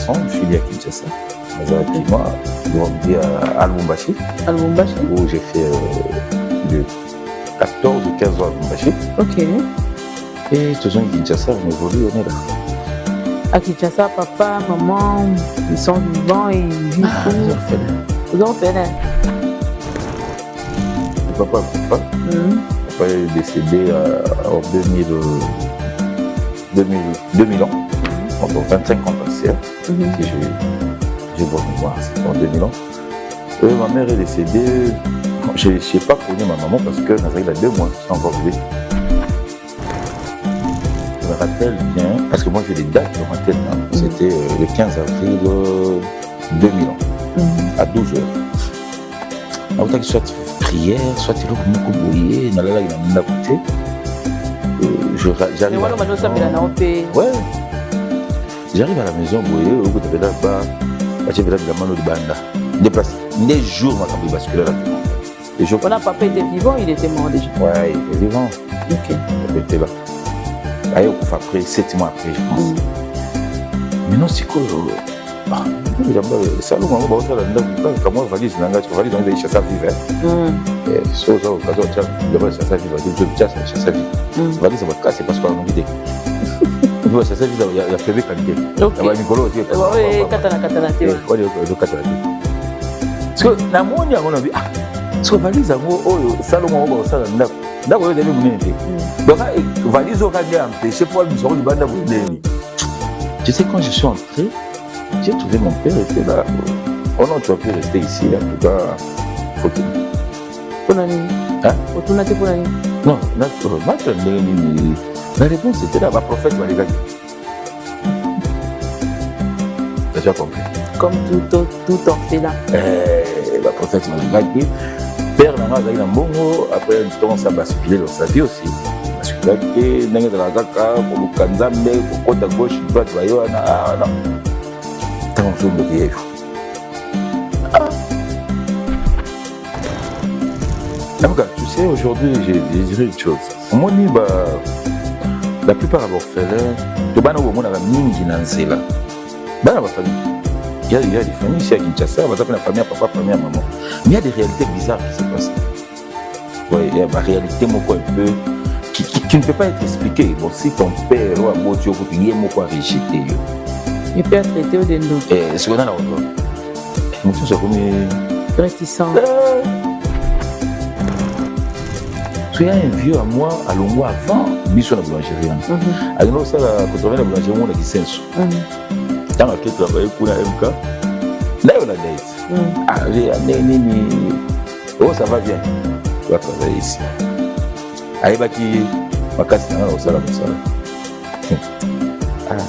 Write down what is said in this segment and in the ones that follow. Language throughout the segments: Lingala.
garçon, une fille à Kinshasa. Moi, on dit à Lubumbashi, où j'ai fait de 14 ou 15 ans à Lubumbashi. Ok. Et tous les Kinshasa, on évolue, on est là. À Kinshasa, papa, maman, ils sont vivants et ils vivent Ils ont fait là. Le papa est décédé en 2000 ans. Donc 25 ans passés. Si j'ai bonne mémoire, c'était en 2000 ans. Ma mère est décédée. Je n'ai pas connu ma maman parce que Nazaré a 2 mois, c'est encore bébé. Je me rappelle bien, parce que moi j'ai des dates dans ma tête. C'était le 15 avril 2000 ans, à 12h. Alors, soit prière, soit il y a beaucoup bouillé, j'arrive à la maison, au bout de là-bas, j'ai vu la mano de Banda. Déplacé. Les jours, ma campagne basculaire. Quand papa était vivant, il était mort déjà. Ouais, il était vivant. Ok. Il était là. Après 7 mois après, je pense. Mais non, c'est quoi? Ça, nous, on va faire comment valise, valise, on va chasser à vivre. So, on va chasser à vivre. Je chasse à vivre. Valise, ça va casser parce qu'on a envie de. On va chasser à vivre, il y a prévu qualité. Ok. Il y a Nicolas, tu es pas. Oui, katana. Parce que, dans mon monde, on a vu, so valise, Salomon, on va faire un ndako. Ndako, on va faire donc, valise, on va faire un péché pour nous sortir du banda. Tu sais, quand je suis entré, j'ai trouvé mon père était là. Oh non, tu vas plus rester ici, en tout cas, faut qu'il. Non, la réponse était là, ma prophète m'a dit. Tu as compris? Comme tout orphelin. Ma prophète m'a dit. Père n'a pas eu un bon mot, après un temps, ça a basculé dans sa vie aussi. Basculé, n'a pas de la caca, pour le kanzambe, pour côté gauche, droite, non. Tant que je me dis, tu sais, aujourd'hui, j'ai dirais une chose. Moi, la plupart des orphelins, tu vas voir la famille dans ce là. Il y a des familles ici à Kinshasa, la famille à papa, famille à maman. Mais il y a des réalités bizarres qui se passent. Ouais, il y a une réalité un peu qui ne peut pas être expliquée. Bon, si ton père ou un mot, tu as rejeté. Il peut être traité au dendo. C'est qu'on a la route. L'émotion, c'est comme réticent. Il y a un vieux à moi, à Longo avant, mission de la boulangerie. Alors, ça, quand on vient à la boulangerie, on a qui sens. Quand on a travaillé pour la MK, là, on a des. Oh, ça va bien. Tu vas travailler ici. Aïbaki, ma casse, on a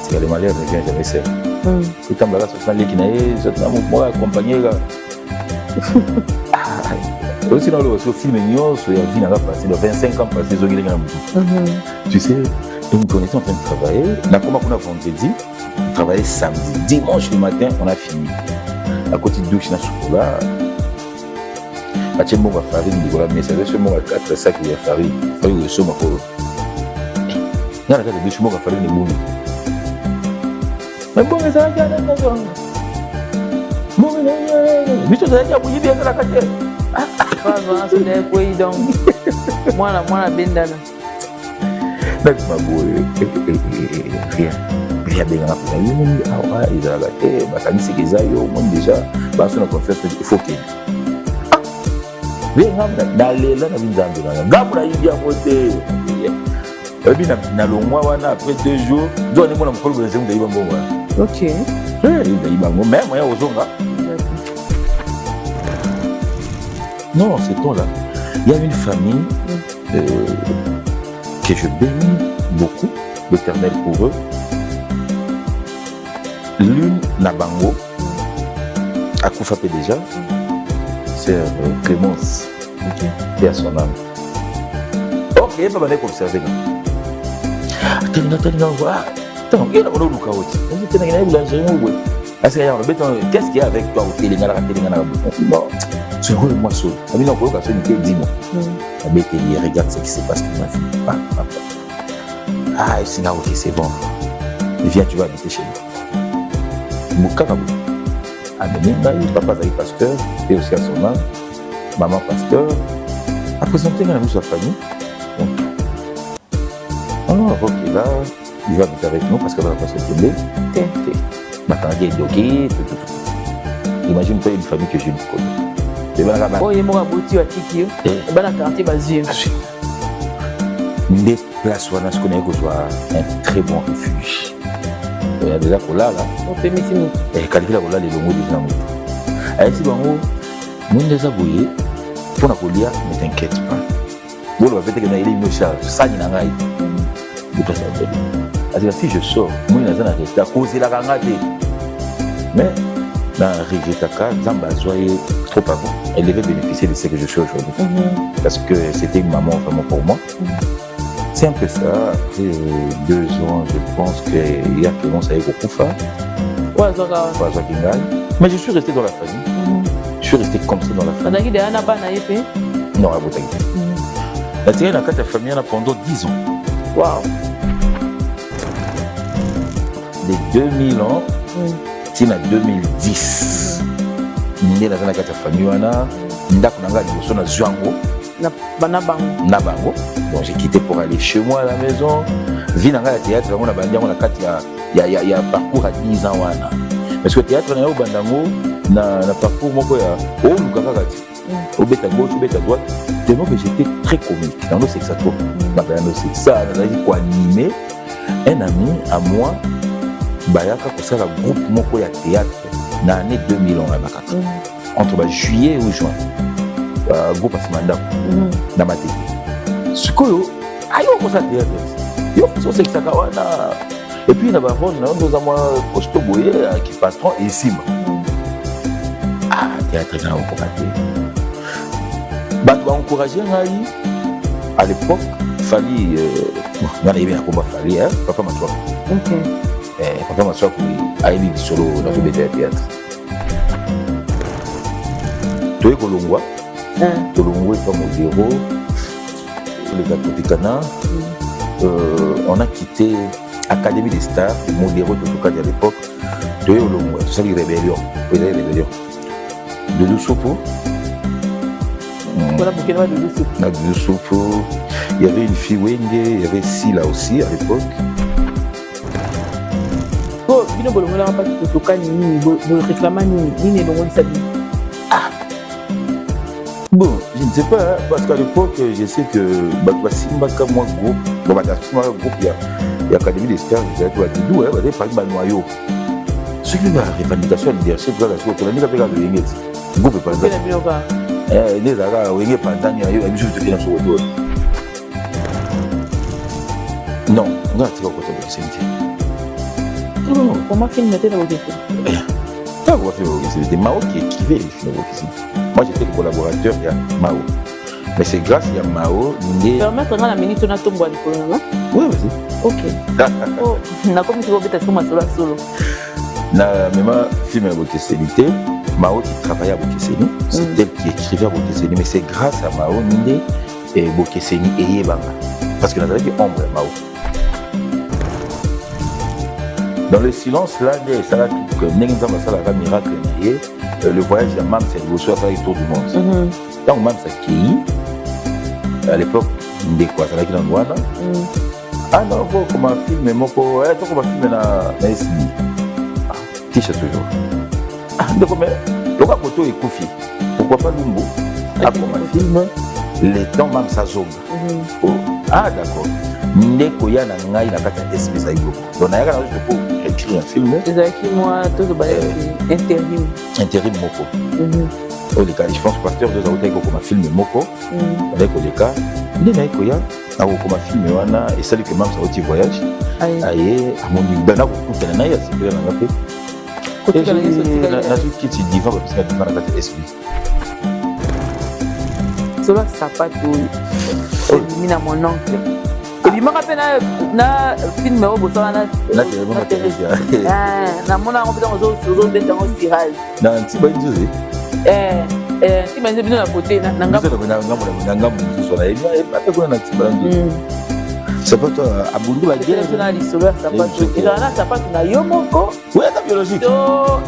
c'est les malheurs ne viennent jamais seuls. Et quand on a l'équipe, on a accompagné. Aussi dans le film, il y a 25 ans passé, tu sais, donc on était en train de travailler. On a commencé vendredi, on travaillait samedi. Dimanche le matin, on a fini. À côté de douche, on a chocolat. À tiens, on va faire une mais ça veut dire que 4 sacs de farine. Il faut que je sois ma colo. Dans la carte de douche, on va faire une moule. Mais bon, mais ça va bien, bon, mais tu as dit, bien la carte. Moi, la bendana. Rien de grave. Ils ont raté, ils ont déjà, il faut qu'il y ait d'aller là, après 2 jours, ok. Non, ces temps-là, il y a une famille que je bénis beaucoup, l'Éternel pour eux. L'une, Nabango, à Koufapé déjà, c'est Clémence, qui a son âme. Ok, il n'y a pas de observer là. Attends, il y a un qu'est-ce qu'il y a avec toi au télé? Non. C'est quoi le moi seul? Il y a une occasion de 10 mois. Regarde ce qui se passe dans ma vie. Ah, c'est là, ok, c'est bon. Viens, tu vas habiter chez nous. mokaka boye ameni ngai papa azali pasteur et aussi à son âme maman pasteur aprésenté ngai na miso ya famille ok là il va habiter avec nous parce que va passer le télé bakangaki edoki imagine toi une famille que je ne connais oyo ye moko aboti batiki yo bana quartier bazwi nde place wana soki naye kozwa un très bon refuge oya deja kolala opemisi moto kalikila kolala elongo deja na moto ayesi bango mwinde eza boye mpona kolia ne t'inquiète pas boloba pe teke na ele bino charge sani na ngai parce que si je sors mwinde naza na resta kozelaka nga te mais na rejetaka nzambe azwa ye trop avant elle devait bénéficier de ce que je suis aujourd'hui parce que c'était une maman vraiment pour moi c'est un peu ça. Après 2 ans je pense qu'il y a Clémence avec Okufa mais je suis resté dans la famille je suis resté comme ça dans la famille non à Botagui la tiré dans la famille pendant 10 ans wow. De 2000 ans tina 2010 nde naza na kati ya famille wana ndako na ngai liboso na zwango na bango bon j'ai quitté pour aller chez moi à la maison vie na ngai ya théâtre yango na bandi yango na kati ya parcours à 10 ans wana parce que théâtre na yo bandango na parcours moko ya oluka kaka ti obeta gauche obeta droite tellement que j'étais très comique dans le sexe trop c'est ça nazalaki koanimer un ami à moi bayaka kosala groupe moko ya théâtre na année 2000 on a entre juillet ou juin groupe asima ndako na matete sikoyo ayo kosala théâtre yo kosekisaka wana et puis na barone na ndoza mwa costo boye qui patron et sima théâtre na okoka te bato baencourage ngai à l'époque fali ngana yebi nakomba fali papa maswaka papa maswaka ayebi lisolo nazobeta ya théâtre toye kolongwa tolongwa epa modero eleka totikana on a quitté Académie des Stars modero totokadi à l'époque toye olongwa tosali rébellion ezali rébellion Doudou Soupo na Doudou Soupo il y avait une fille Wenge il y avait Sila aussi à l'époque bino bolongolaka mpasi totokani nini boreklama nini elongolisa bino bon je ne sais pas parce qu'à l'époque je sais que bato basimbaka mwa groupe bon bato basimbaka groupe ya Académie des Stars ezalaki badidou bazali parmi banoyo soki barevendication ya leadership kaka soki okolandika mpe kaka loyenge ti groupe epanzani nde ezalaka oyenge epanzani yayo biso bitokena sokoto non nga atika kokota bokeseni te comment film était dans votre pas quoi faire c'est Mao qui écrivait les films ici moi j'étais le collaborateur de Mao mais c'est grâce à Mao ne permettre na minute na tombo ali kolona oui vas-y ok na comme tu vas être sur ma solo na même film à Bokeseni Mao qui travaillait à Bokeseni c'est elle qui écrivait à Bokeseni mais c'est grâce à Mao Nde et Bokeseni et Yebanga parce que nous avons dit ombre Mao dans le silence là ça a tout miracle le voyage de Mam c'est le soir ça est tour du monde donc Mam ça qui à l'époque de quoi ça là qui dans Rwanda non faut comme un film mais moko toi comme un film na SB t-shirt toujours donc mais le quoi photo est confié pourquoi pas Lumbo comme un film les temps Mam ça zone d'accord ndeko ya na ngai na kata SB za iko donc na yaka na juste écrire un film ezalaki moi tout le intérim moko oleka je pense pasteur deux autres comme un film moko avec oleka nde na ekoya akokoma film wana esali que même ça oti voyage aye amoni bana kokutana na ye asepela nanga mpe nazokiti diva bapisika diva na kati SB solo sapato elimi na mon oncle ebimaka mpe na filme oyo bosala namona yango mpenza ozobeta yango sirage na ntiba inzuzi ntiba bino na kote na ngambo mosusu nayebi ape kuna na ntiba nzuzi Sapato à Bundu la guerre. C'est un historien sapato. Et là sapato na yomoko. Oui, c'est biologique. On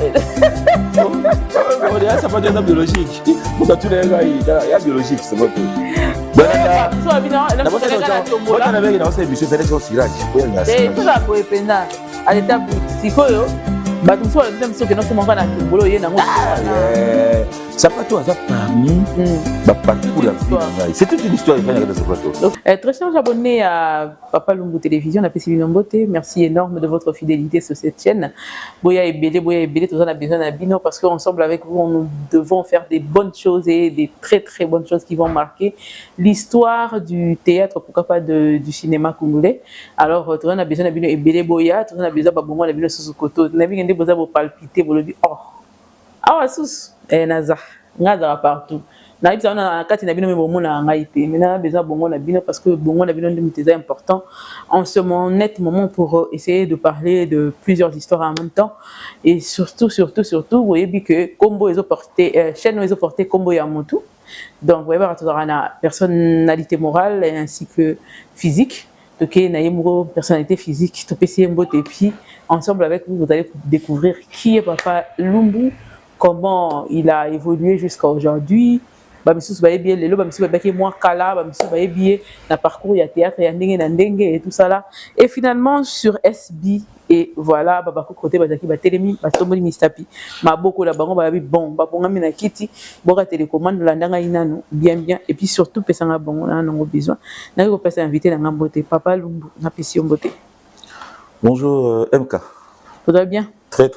est à sapato c'est biologique. Pour tous les gars, il y a biologique sapato. Sapato a parmi parcours la vie. C'est toute une histoire de Sapato. Très chers abonnés à Papa Lumbu Télévision, on a passé une beauté. Merci énorme de votre fidélité sur cette chaîne. Boya et Bélé, tout ça on a besoin d'un bino parce qu'ensemble avec vous, nous devons faire des bonnes choses et des très très bonnes choses qui vont marquer l'histoire du théâtre, pourquoi pas du cinéma congolais. Alors, tout ça on a besoin d'un bino et Bélé Boya, tout ça on a besoin d'un bonbon, d'un bino sous koto. On a besoin de palpiter, vous le dites, oh, ah, sous. Naza partout. Na on a kati na bino me bongo na ngai pe. Mais na besoin bongo na bino parce que bongo na bino c'est important. En ce moment pour essayer de parler de plusieurs histoires en même temps et surtout vous voyez bien que combo ils ont porté chaîne ils ont porté combo ya motu. Donc vous voyez voir tout la personnalité morale ainsi que physique. Donc na yemuro personnalité physique, to pesi mbote et puis ensemble avec vous vous allez découvrir qui est Papa Lumbu. Comment il a évolué jusqu'à aujourd'hui. Bamisous baye bien lelo bamisous baye moi kala bamisous baye bien na parcours ya théâtre ya ndenge et tout ça là et finalement sur SB et voilà babako côté bazaki ba telemi ba tomboli mistapi maboko la bango ba bon ba ponga mina kiti boka télécommande la ndanga inano bien et puis surtout pesanga bango na ngo besoin na ko passer invité na ngambote Papa Lumbu na pesi mbote. Bonjour MK. Vous allez bien? Très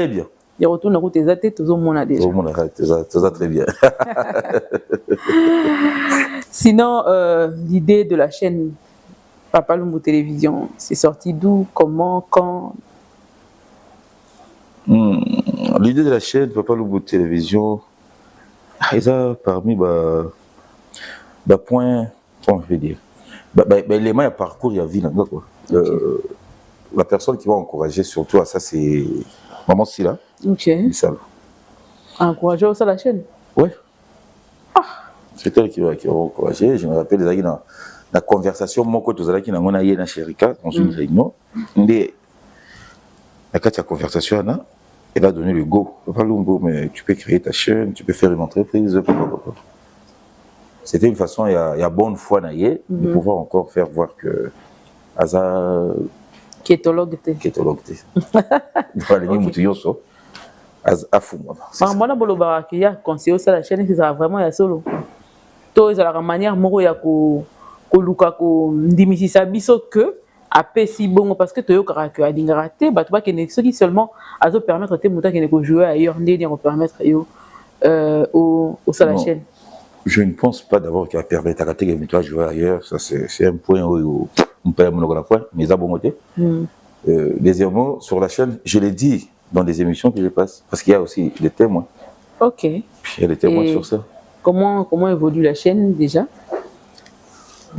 bien. Il retourne à côté de tes tout le monde a déjà. Tout le monde a très bien. Sinon, l'idée de la chaîne Papa Lumbu Télévision, c'est sorti d'où, comment, quand? L'idée de la chaîne Papa Lumbu Télévision, ils ont parmi point, comment je vais dire, les mains à parcours, il y a vie là-dedans quoi. La personne qui va encourager surtout à ça, c'est Maman Sila. Ok. Encourager aussi la chaîne? Oui. C'est elle qui va encourager. Je me rappelle dans la conversation, mon côté, nous avons eu dans Chérika, dans une réunion. Mais la conversation, elle a donné le go. Papa Lumbu, mais tu peux créer ta chaîne, tu peux faire une entreprise. C'était une façon, il y a bonne foi de pouvoir encore faire voir que Aza. Kétologue. Dans les moutons, à fou. Moi, na bolo baraki ya conseiller ça la chaîne c'est vraiment ya solo. To ils a la manière moko ya ko luka ko ndimisisa biso que après si bon parce que to yo karaka adingara te ba to ba kene ce qui seulement azo permettre te muta kene ko jouer ailleurs ndeni ko permettre yo au ça la chaîne. Je ne pense pas d'abord qu'il a permis à rater que jouer ailleurs, ça c'est un point où on peut la fois, mais à bon côté. Deuxièmement, sur la chaîne, je l'ai dit dans des émissions que je passe, parce qu'il y a aussi des témoins. Ok. Puis il y a des témoins sur ça. Comment évolue la chaîne déjà?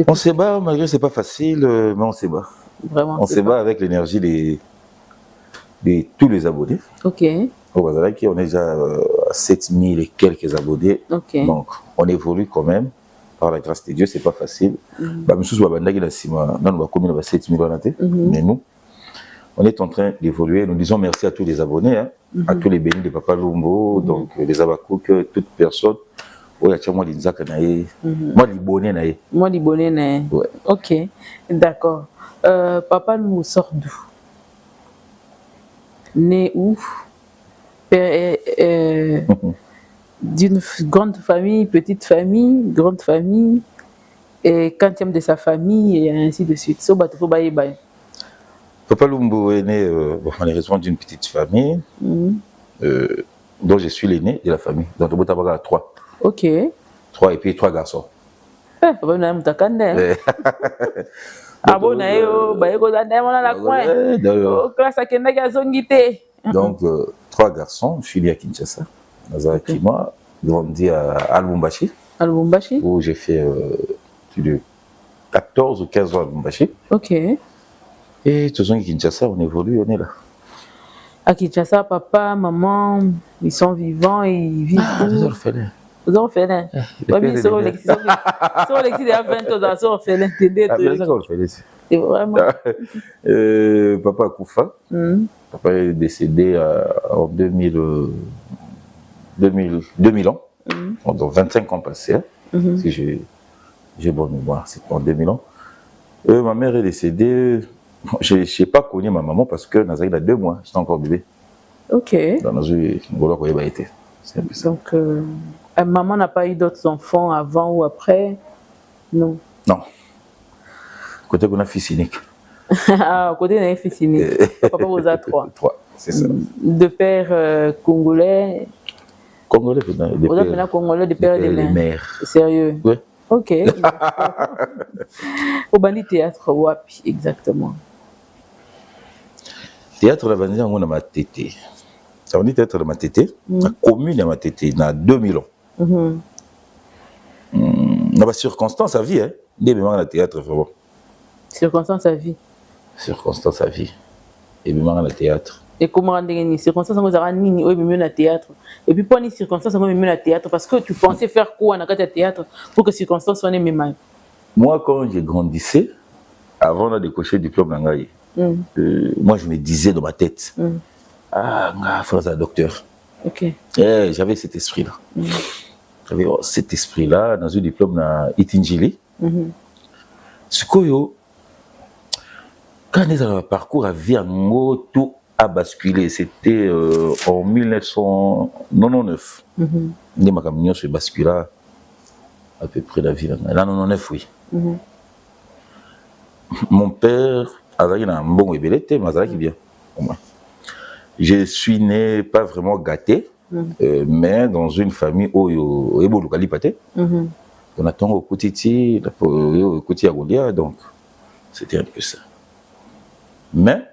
On se bat, malgré que c'est pas facile, mais on se bat. Vraiment. On se bat avec l'énergie de tous les abonnés. Ok. On est déjà à 7000 et quelques abonnés. Okay. Donc, on évolue quand même. Par la grâce de Dieu, c'est pas facile. Mais nous, on est en train d'évoluer. Nous disons merci à tous les abonnés, à tous les bénis de Papa Lumbu, donc les Abakouk, toute personne. Moi, Libonais. Ouais. Ok, d'accord. Papa Lumbu sort d'où? Né où? D'une grande famille, petite famille, grande famille, et quantième de sa famille, et ainsi de suite. So, Papa Lumbu est né malheureusement d'une petite famille, dont je suis l'aîné de la famille. Donc, on a 3. Ok. 3 et puis 3 garçons. Papa Lumbu est donc, 3 garçons, je suis né à Kinshasa. Qui m'a grandi à Lubumbashi, où j'ai fait plus de 14 ou 15 ans à Lubumbashi. Ok. Et tous ceux qui Kinshasa, on évolue, on est là. À Kinshasa, papa, maman, ils sont vivants et ils vivent. Vous en faites un. Oui, sur l'excès de 20 ans, ça on fait l'intendé. C'est vraiment. Papa Koufa. Papa est décédé en 2000 ans. Donc 25 ans passés. Si j'ai bonne mémoire, c'est en 2000 ans. Ma mère est décédée. Je n'ai pas connu ma maman parce que Nazari a 2 mois, j'étais encore bébé. Ok. Donc, maman n'a pas eu d'autres enfants avant ou après? Non. Non. Côté qu'on a fils unique. Ah, côté d'un fils unique. Papa vous a 3. 3, c'est ça. De père congolais. Congolais, de père et de mère. Sérieux? Oui. Ok. Au bandi théâtre, wapi, exactement. Théâtre, la bandi, on a ma tété. Ça veut dire théâtre de ma tété. La commune de ma tété, il y a 2000 ans. Dans la circonstance à vie, hein. Des mémoires de théâtre, vraiment. Circonstance à vie. Circonstance à vie. Et mémoires de théâtre. Et comment rendre une circonstance où ça ni au milieu de théâtre. Et puis pas une circonstance au milieu de théâtre parce que tu pensais faire quoi dans le théâtre pour que circonstance soit les mêmes. Moi, quand j'ai grandissé, avant de décocher le diplôme d'Angaï, moi je me disais dans ma tête, ah, il faut être docteur. Ok. J'avais cet esprit-là. J'avais cet esprit-là dans un diplôme dans Itinjili. Ce que quand on est dans le parcours à vie en tout a basculé, c'était en 1999. Les macamions se bascula à peu près la vie. En 1999, oui. Mon père avait un bon ébélé, mais ça qui bien. Je suis né pas vraiment gâté, mais dans une famille où il y a on attend au Koutiti, au Kouti Agolia, donc c'était un peu ça. Mais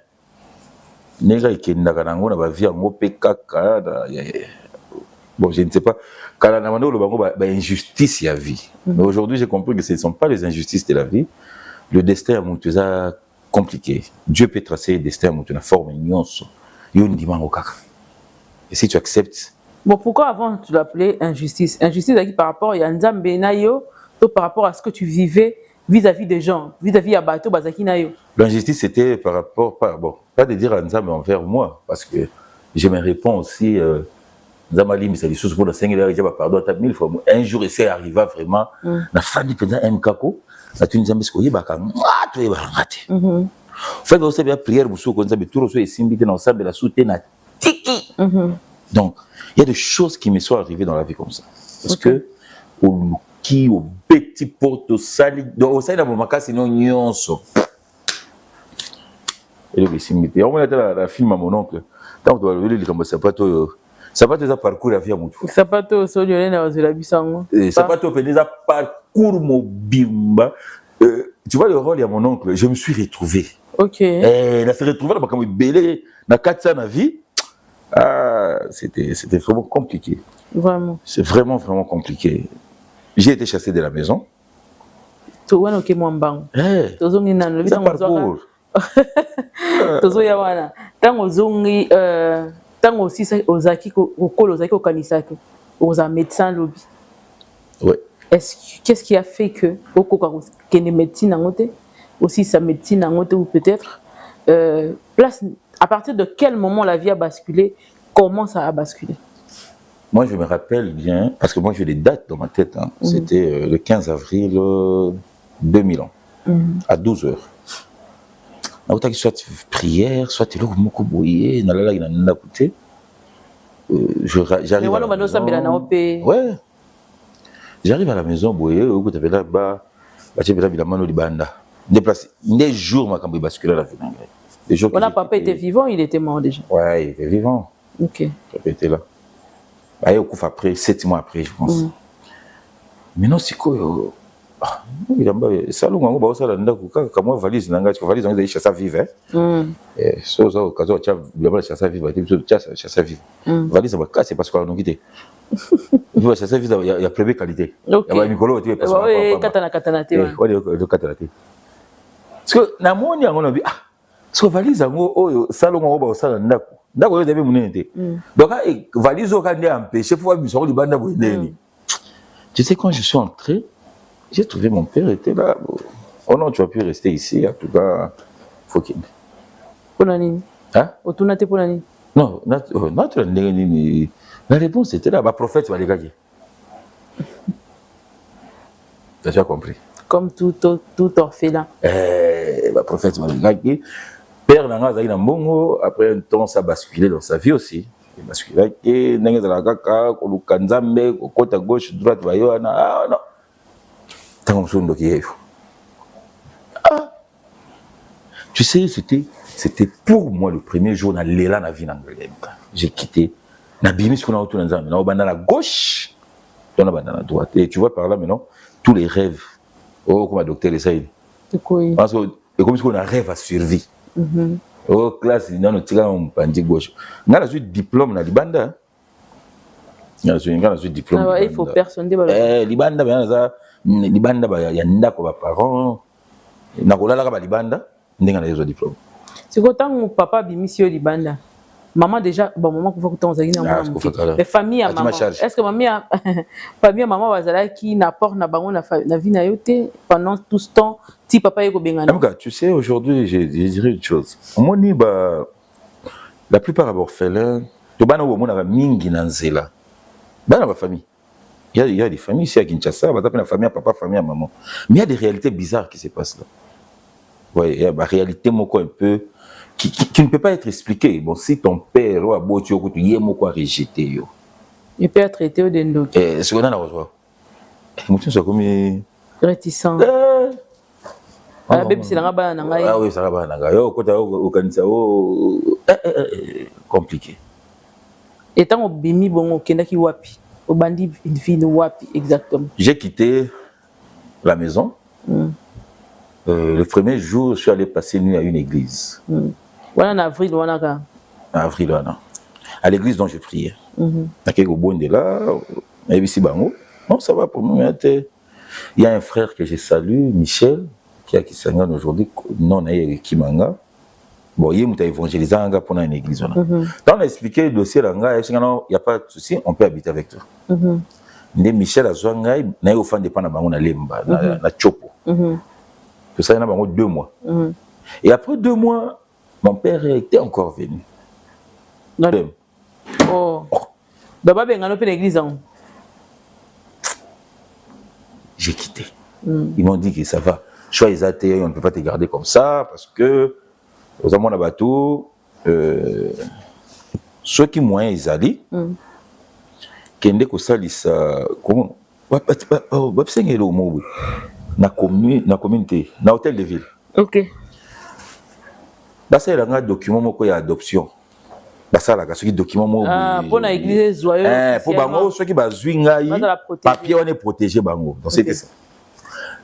bon, je ne sais pas. Injustice, il y a vie. Mais aujourd'hui, j'ai compris que ce ne sont pas les injustices de la vie. Le destin est compliqué. Dieu peut tracer le destin à une forme et si tu acceptes. Bon, pourquoi avant tu l'appelais injustice? Injustice par rapport à Nzambe Nayo, par rapport à ce que tu vivais vis-à-vis des gens, vis-à-vis à Bato Bazaki Nayo. L'injustice c'était par rapport, pas de dire à Nzambe envers moi, parce que je me réponds aussi, Nzamali, mais c'est des choses pour le Seigneur, il y a pardon à 1000 fois. Un jour, c'est arrivé vraiment, la famille pendant MKako, la Tunisie, parce qu'il y a tu es raté. Fait que vous savez, la prière, vous savez, vous avez tout reçu et symbité dans le sable de la soutien à tiki. Donc, il y a des choses qui me sont arrivées dans la vie comme ça. Parce que, au petit porte, au sali, au sali, dans mon maca, sinon, nyonso. Et le symbité. On a la film à mon oncle. Quand on doit le dire, comme ça, pas tout. Ça va déjà parcours la vie à mon tour. Ça va tout sur le nez dans la bisango. Ça va tout déjà parcours mon bimba. Tu vois le rôle à mon oncle, je me suis retrouvé. Ok. Il a se retrouvé là, comme belé, dans 4 ans de vie. Ah, c'était vraiment compliqué. Vraiment. C'est vraiment compliqué. J'ai été chassé de la maison. Tu vois, ok, moi, bang. C'est un parcours. Tant aussi ozaki au kanisaki aux médecins lobby. Ouais. Qu'est-ce qui a fait que au médecine en aussi sa médecine en ou peut-être place à partir de quel moment la vie a basculé, comment ça a basculé? Moi je me rappelle bien parce que moi j'ai des dates dans ma tête. C'était le 15 avril 2000 ans à 12h. Soit prière, soit tu j'arrive à la maison. Ouais. J'arrive à la maison, déplacé. Des jours, ma cambi basculé la vie. Voilà, papa était vivant, il était mort déjà. Ouais, il était vivant. Ok. Papa était là. Il est après, 7 mois après, je pense. Mais non, c'est quoi? Ça comment valise valise on chasse à vivre et ça occasion tu chasse à vivre chasse à vivre valise c'est parce qu'on a quitté il faut chasse à vivre il y a première qualité il y a Nicolas tu parce que katana parce que na moni on a dit ah so valise ngo oyo salon ngo ba sala ndako yo debe munene donc valise o ka ndi empêcher faut biso ko libanda bo ndeni Tu sais, quand je suis entré, j'ai trouvé mon père était là. Bon. Oh non, tu vas plus rester ici. En tout cas, faut qu'il. Pour la nini. Hein? Autour pour la nini. Non, la réponse était là. Le prophète va les gagner. Tu as compris? Comme tout orphelin. Le prophète va les gagner. Père Nanga Zaï Nambongo, après un temps, ça a basculé dans sa vie aussi. Il basculé. Et Nanga Zalakaka, Kolukanzambe, côté à gauche, droite, Vayoana. Ah non. Ah. Tu sais, c'était pour moi le premier jour dans l'élan de la vie. J'ai quitté. Nabimi ce qu'on a autour de nous. On a bandé à la gauche, on a bandé à la droite. Et tu vois par là maintenant, tous les rêves. Oh, comme le docteur Essaïd. C'est quoi? Parce que, comme si on a un rêve à survie. Oh, classe, il y a un petit gauche. On a un diplôme dans Libanda. Il y a un diplôme. Il faut personne. Libanda, il y a un parents. Il y a un Libanda. Il y a un diplôme. C'est quand mon papa a mis au Libanda. Maman déjà, bon, maman qu'on voit que tu as les familles à maman. Est-ce que famille à maman va qui n'apporte na vie na yote pendant tout ce temps si papa est au Bengana. Tu sais, aujourd'hui, je dirais une chose. La plupart des orphelins, tu vas voir mingi nanzela. Dans la famille, il y a des familles ici à Kinshasa, il y a une famille à papa, famille à maman. Mais il y a des réalités bizarres qui se passent là. Ouais, il y a des réalités un peu qui ne peut pas être expliquée. Bon, si ton père ou abo tu es rejeté yo. Il peut être traité au dendo. Ce qu'on a reçoit. Mutu so comme réticent. Ah bébé c'est la bana ngai. Ah oui, ça va nanga. Yo kota au kanisa compliqué. Et tant au bimi bon kenda ki wapi. Au bandi ville wapi exactement. J'ai quitté la maison. Le premier jour, je suis allé passer une nuit à une église. Voilà en avril, voilà quand. En avril, voilà. À l'église dont je priais. Non, ça va pour moi. Il y a un frère que je salue, Michel, qui a Kisangane aujourd'hui, non, il Kimanga. Bon, il y a évangélisé pour une église. Quand on a expliqué le dossier, il n'y a pas de souci, on peut habiter avec toi. Michel a Zouanga, il y a au fan de Panama, na Lemba, na Chopo. Tout ça, il y a 2 mois. Et après 2 mois, mon père était encore venu. Oh. D'abord, il y a une église. J'ai quitté. Ils m'ont dit que ça va. Choix athées, on ne peut pas te garder comme ça parce que, aux amours de bateau, ceux qui moyens ils allaient, kende ko salisa comment na communauté, na hôtel de ville. OK. Basa il y a un document moko ya adoption. Basa la ceux qui document moko. Ah, pour la église joyeuse. Pour bango ceux qui bazui ngai papier on est protégé bango. Donc c'était ça.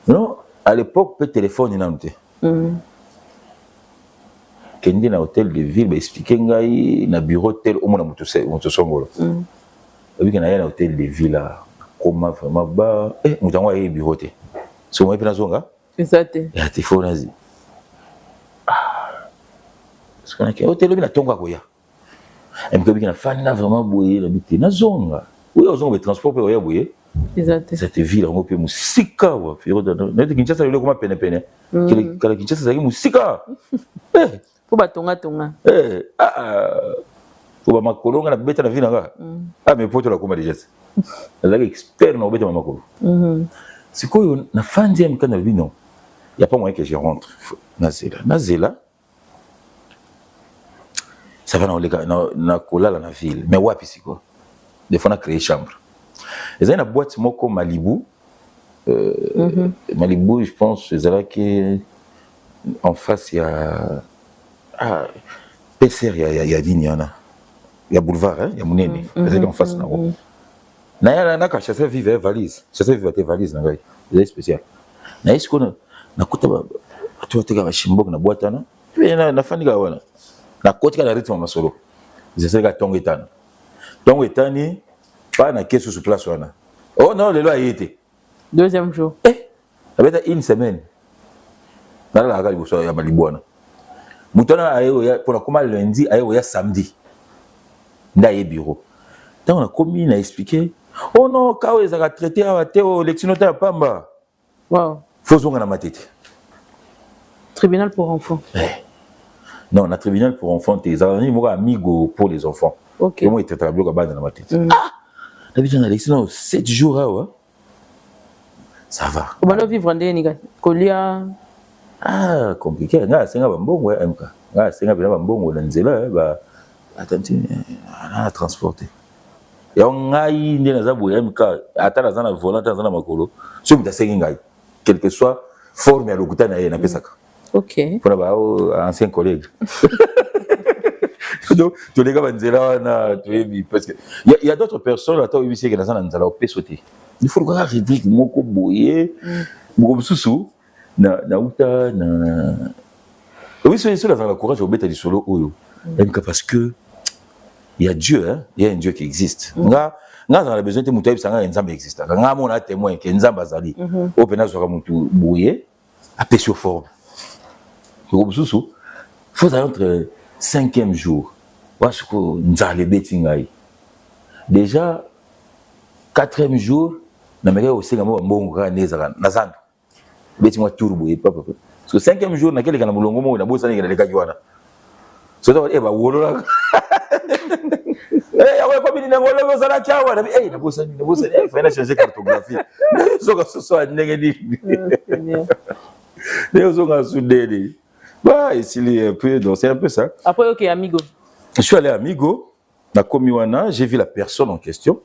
Non, à l'époque peu téléphone na noté. Kende na hôtel de ville ba expliquer ngai na bureau tel au mona moto songolo. Et puis na ya hôtel de ville là comment vraiment ba mutango ya bureau te. So moi pena zonga. C'est ça te. Ya téléphone azi. Parce qu'on a que hôtel bi na tonga koya. Et puis bi na fana vraiment boyer la biti na zonga. Oui, on zonga transport pe oya boyer. Exact. Cette ville on peut musika wa firo da. Na te Kinshasa le comment pene pene. Kala Kinshasa za musika. Pour ba tonga tonga. Pour ba makolo na beta na vie na. Mais poto la koma déjà. La expert na beta makolo. C'est quoi na fandi am kana bi non. Il y a pas moyen que je rentre. Nazela. Ça va na kola la ville. Mais wapi c'est quoi? Des fois on a créé chambre. Et ça une boîte moko Malibu. Malibu, je pense, c'est là qui en face il y a PCR il y a Vignana. Il y a boulevard hein, il y a Mounene. C'est en face là-haut. Na ka chasser vivre valise. Chasser vivre tes valises na ngai. C'est spécial. Na est-ce qu'on na kuta ba tu te ga shimbok na boîte na. Na fani ga wana. Na côté ka na rythme masolo. C'est ça tongo etana. Tongo etani pas na kesu sur place wana. Oh non, le loi y était. Deuxième jour. Ça va être une semaine. Dans la gare il y a Malibouana. Moutona ayo pour la comment lundi ayo ya samedi. Ndaye bureau. Tant on a commis, on a expliqué, Oh non, quand ils ont traité à Théo, l'exinoté à Pamba. Wow. Faut zonga na matete. Tribunal pour enfants. Non, on a tribunal pour enfants, t'es amigo pour les enfants. Ok. Et moi, il était travaillé au bas dans ma tête. Ah! D'habitude, on a laissé 7 jours là, ouais. Ça va. Comment on vivre en Déniga? Colia. Ah, compliqué. Nga senga bambongo, MK. Nga senga bila bambongo na nzela, ba attends, on a transporté. Et on a eu des nazabu MK, ata na zana volant, ata na makolo. So mita sengi ngai. Quel que soit forme ya lokuta na ye na pesaka. Ok. Pour un ancien collègue. Donc, tous les gars vont dire là, parce que il y a d'autres personnes là, toi, qui sont dans la paix sauter. Il faut que je dise que moko boye, moko susu, na uta na. Oui, c'est ça, dans le courage au bête du solo oyo. Parce que il y a Dieu, hein, il y a un Dieu qui existe. Nga dans la besoin de mutu sanga nzambe existe. Nga mon a témoin que nzamba zali. Au pena zo mutu boye, a paix sur forme. Moko susu, faut entre 5e jour. Déjà, 4e jour, na mega aussi na mbongo neza na zandu. Beti mwa turbo et papa. Parce que 5e jour na kele kana mulongo mo na bosa ni kana kajiwana. So to eba wolola. Eh awe kwa bini na wolola sana chawa na na bosa fanya changer cartographie. So ndenge ni. Leo zonga sudeli. Bah ici il est un peu donc c'est un peu ça. Après OK amigo. Je suis allé à Amigo, na Komiwana, j'ai vu la personne en question.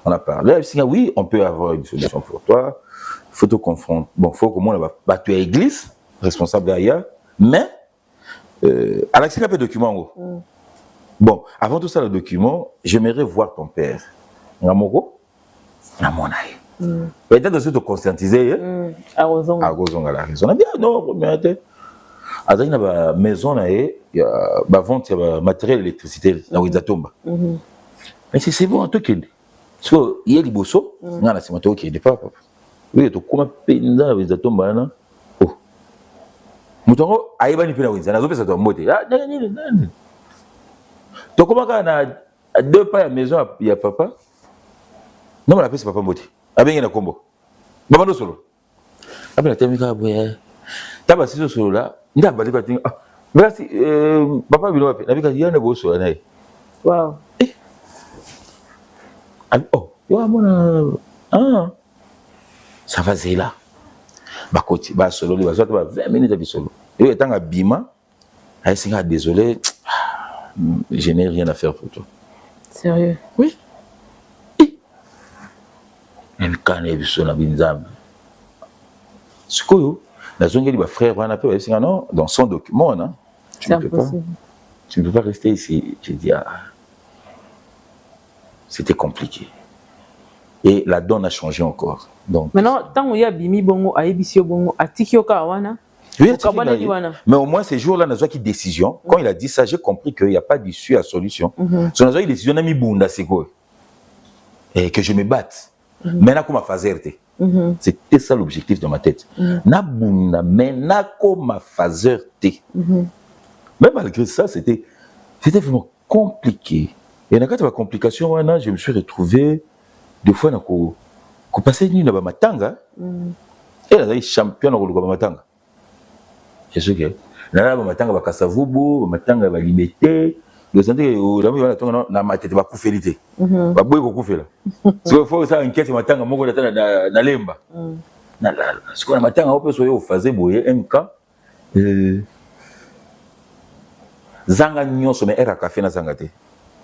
On a parlé, elle dit oui, on peut avoir une solution pour toi. Il faut te confronter. Bon, il faut que moi, tu es église, responsable d'ailleurs, mais Alex, il y a un peu de documents. Bon, avant tout ça, le document, j'aimerais voir ton père. Namoko, Namonaï. Peut-être aussi te conscientiser. À Rosong. À Rosong, à la raison. On a dit, non, mais attends. À la maison, il y a vente de matériel d'électricité dans les atomes. Mais c'est bon, en tout cas. Parce qu'il y a des bossos, il y a des matériaux qui ne sont pas. Oui, il y a dans les atomes. Oh. Moutongo, il y a des gens qui sont motés. Ah, non. Donc, comment il y a 2 pas à la maison, il y a papa. Non, mais la paix, c'est papa moté. Ah, bien, il y a un combo. Maman, non, solo. Ah, bien, la thémique, taba siso solo là nda bali ba tinga merci papa bino wapi nabika yana bo so na wow oh yo amona ça va zela ba koti ba solo li ba so ba 20 minutes de solo yo etanga bima ay singa désolé je n'ai rien à faire pour toi sérieux oui en kane biso na binzambe sikoyo la zone des frères, non, dans son document, non, tu ne peux pas rester ici. J'ai dit, c'était compliqué. Et la donne a changé encore. Donc, maintenant, tant qu'il y a Bimi Bongo, Aibisio Bongo, Atikio Kawana, oui, mais au moins ces jours-là, nous avons une décision. Quand il a dit ça, j'ai compris qu'il n'y a pas d'issue à solution. Nous avons une décision, n'a mis Bunda, c'est quoi? Et que je me batte. Maintenant, comment faire? C'était ça l'objectif de ma tête. Nabunda, mais ma phaseur T. Mais malgré ça, c'était vraiment compliqué. Et dans la complication, je me suis retrouvé 2 fois qu'on passait une nuit dans Matanga. Et là, il champion dans Matanga. Je sais que là, Matanga va Kassavubu, Matanga va Liberté. Le santé na matete ba kufelité ba boy ko kufela so faut ça enquête matanga moko na lemba na la ce qu'on matanga ope so yo fazer boye MK zanga nyonso mais era café na zanga te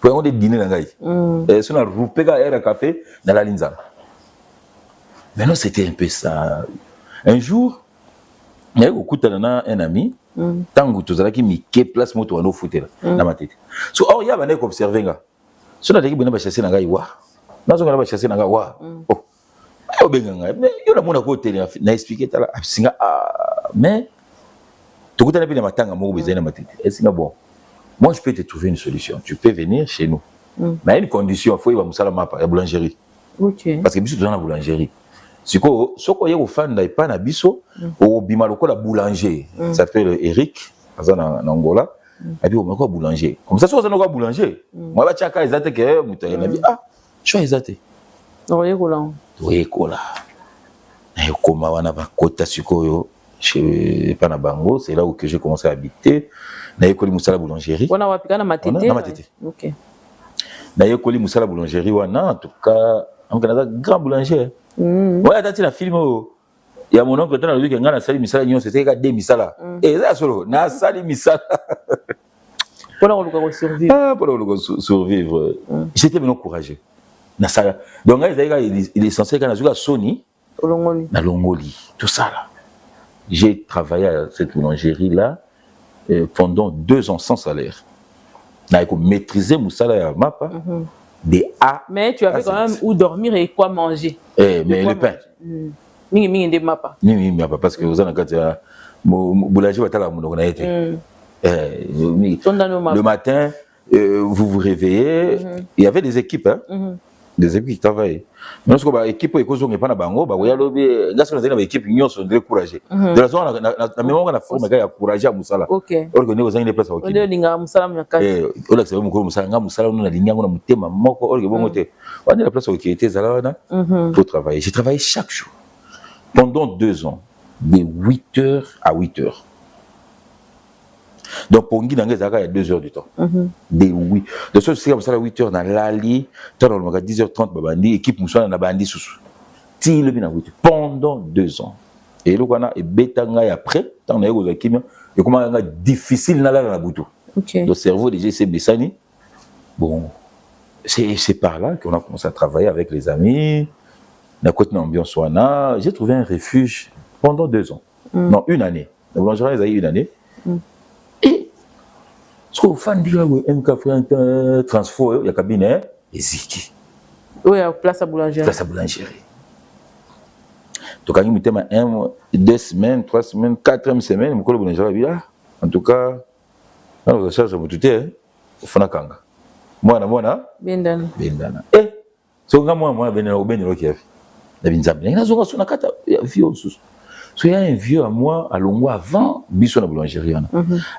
pour on de dîner na ngai so na rupega era café na la linza mais non c'était un peu ça un jour il y a un ami tangu tozalaki mike place moto wana ofutela na matete so or ya bana ko observer nga so na teki bana ba chasser na ngai wa nazo ngala ba chasser na ngai wa oh ayo benga ngai mais yo na mona ko tele na expliquer tala singa mais tokuta na bina matanga moko bezai na matete et singa bon moi je peux te trouver une solution tu peux venir chez nous mais une condition faut y va musala mapa ya boulangerie OK parce que biso dans la boulangerie siko soko yeko fanda ipa na biso au bima lokola boulanger ça s'appelle Eric azana na Angola et puis on quoi boulanger comme ça so azana quoi boulanger moi ba chaka ezate ke muta na bi ah choix ezate toyekola nayokoma wana bakota sikoyo chez Panabango, c'est là où que j'ai commencé à habiter. Nayekoli musala boulangerie. On a wapika na matete. Na matete. OK. Nayekoli musala boulangerie wana en tout cas en Canada grand boulanger. Ouais, attends la film il y a mon oncle dans le week-end na sali misala nyon c'était ka deux misala. Et ça solo na sali misala. Pour le survivre. Ah pour le survivre. J'étais vraiment courageux. Na sala. Donc il est censé kana zuka Sony Longoli. Na Longoli, tout ça là. J'ai travaillé à cette boulangerie-là pendant 2 ans sans salaire. J'ai maîtrisé mon salaire à Mapa, des A. Mais tu avais quand même où dormir et quoi manger. Mais le pain. Ni de Mapa. Ni Mapa, parce que vous avez un boulanger va t'aller le matin, vous vous réveillez. Il y avait des équipes, hein. Des équipes qui travaillent. Mais lorsque l'équipe est causée par la bango, bah oui alors bien, là c'est une équipe union sont découragés. De la façon la même on a formé gars encourager à musala. OK. Organiser aux des places au Kivu. On dit linga musala mnyaka. On a c'est mukuru musala nga musala on a ligne on a mutema moko orgue bon côté. On est la place qui était là pour travailler. J'ai travaillé chaque jour pendant 2 ans de 8h à 8h. Donc pour Nguy Nangé, il y a 2 heures du temps. Des oui. De ce c'est comme ça à 8h dans l'ali, dans le 10h30 babandi équipe Moussa na bandi sous. Ti le bina pendant 2 ans. Et le kana et betanga et après tant na yo kimia et comment difficile na la butu. OK. Le cerveau déjà c'est Bessani. Bon, c'est par là qu'on a commencé à travailler avec les amis. Na côté ambiance wana, j'ai trouvé un refuge pendant 2 ans. Non, 1 année. La boulangerie a eu 1 année. Et ce qu'on fait dire MK fait transfert il y a cabinet et ziki. Oui, place à boulangerie. Place à boulangerie. Donc quand il me dit 1, 2 semaines, 3 semaines, 4e semaine, mon collègue boulangerie là. En tout cas, on recherche à tout est au Fanakanga. Moi Bendana. Eh, so moi Bendana au Benelo qui a fait. La binzambe. Na zonga sona kata vieux sous. So il y a un vieux à moi à Longo avant biso na boulangerie ana.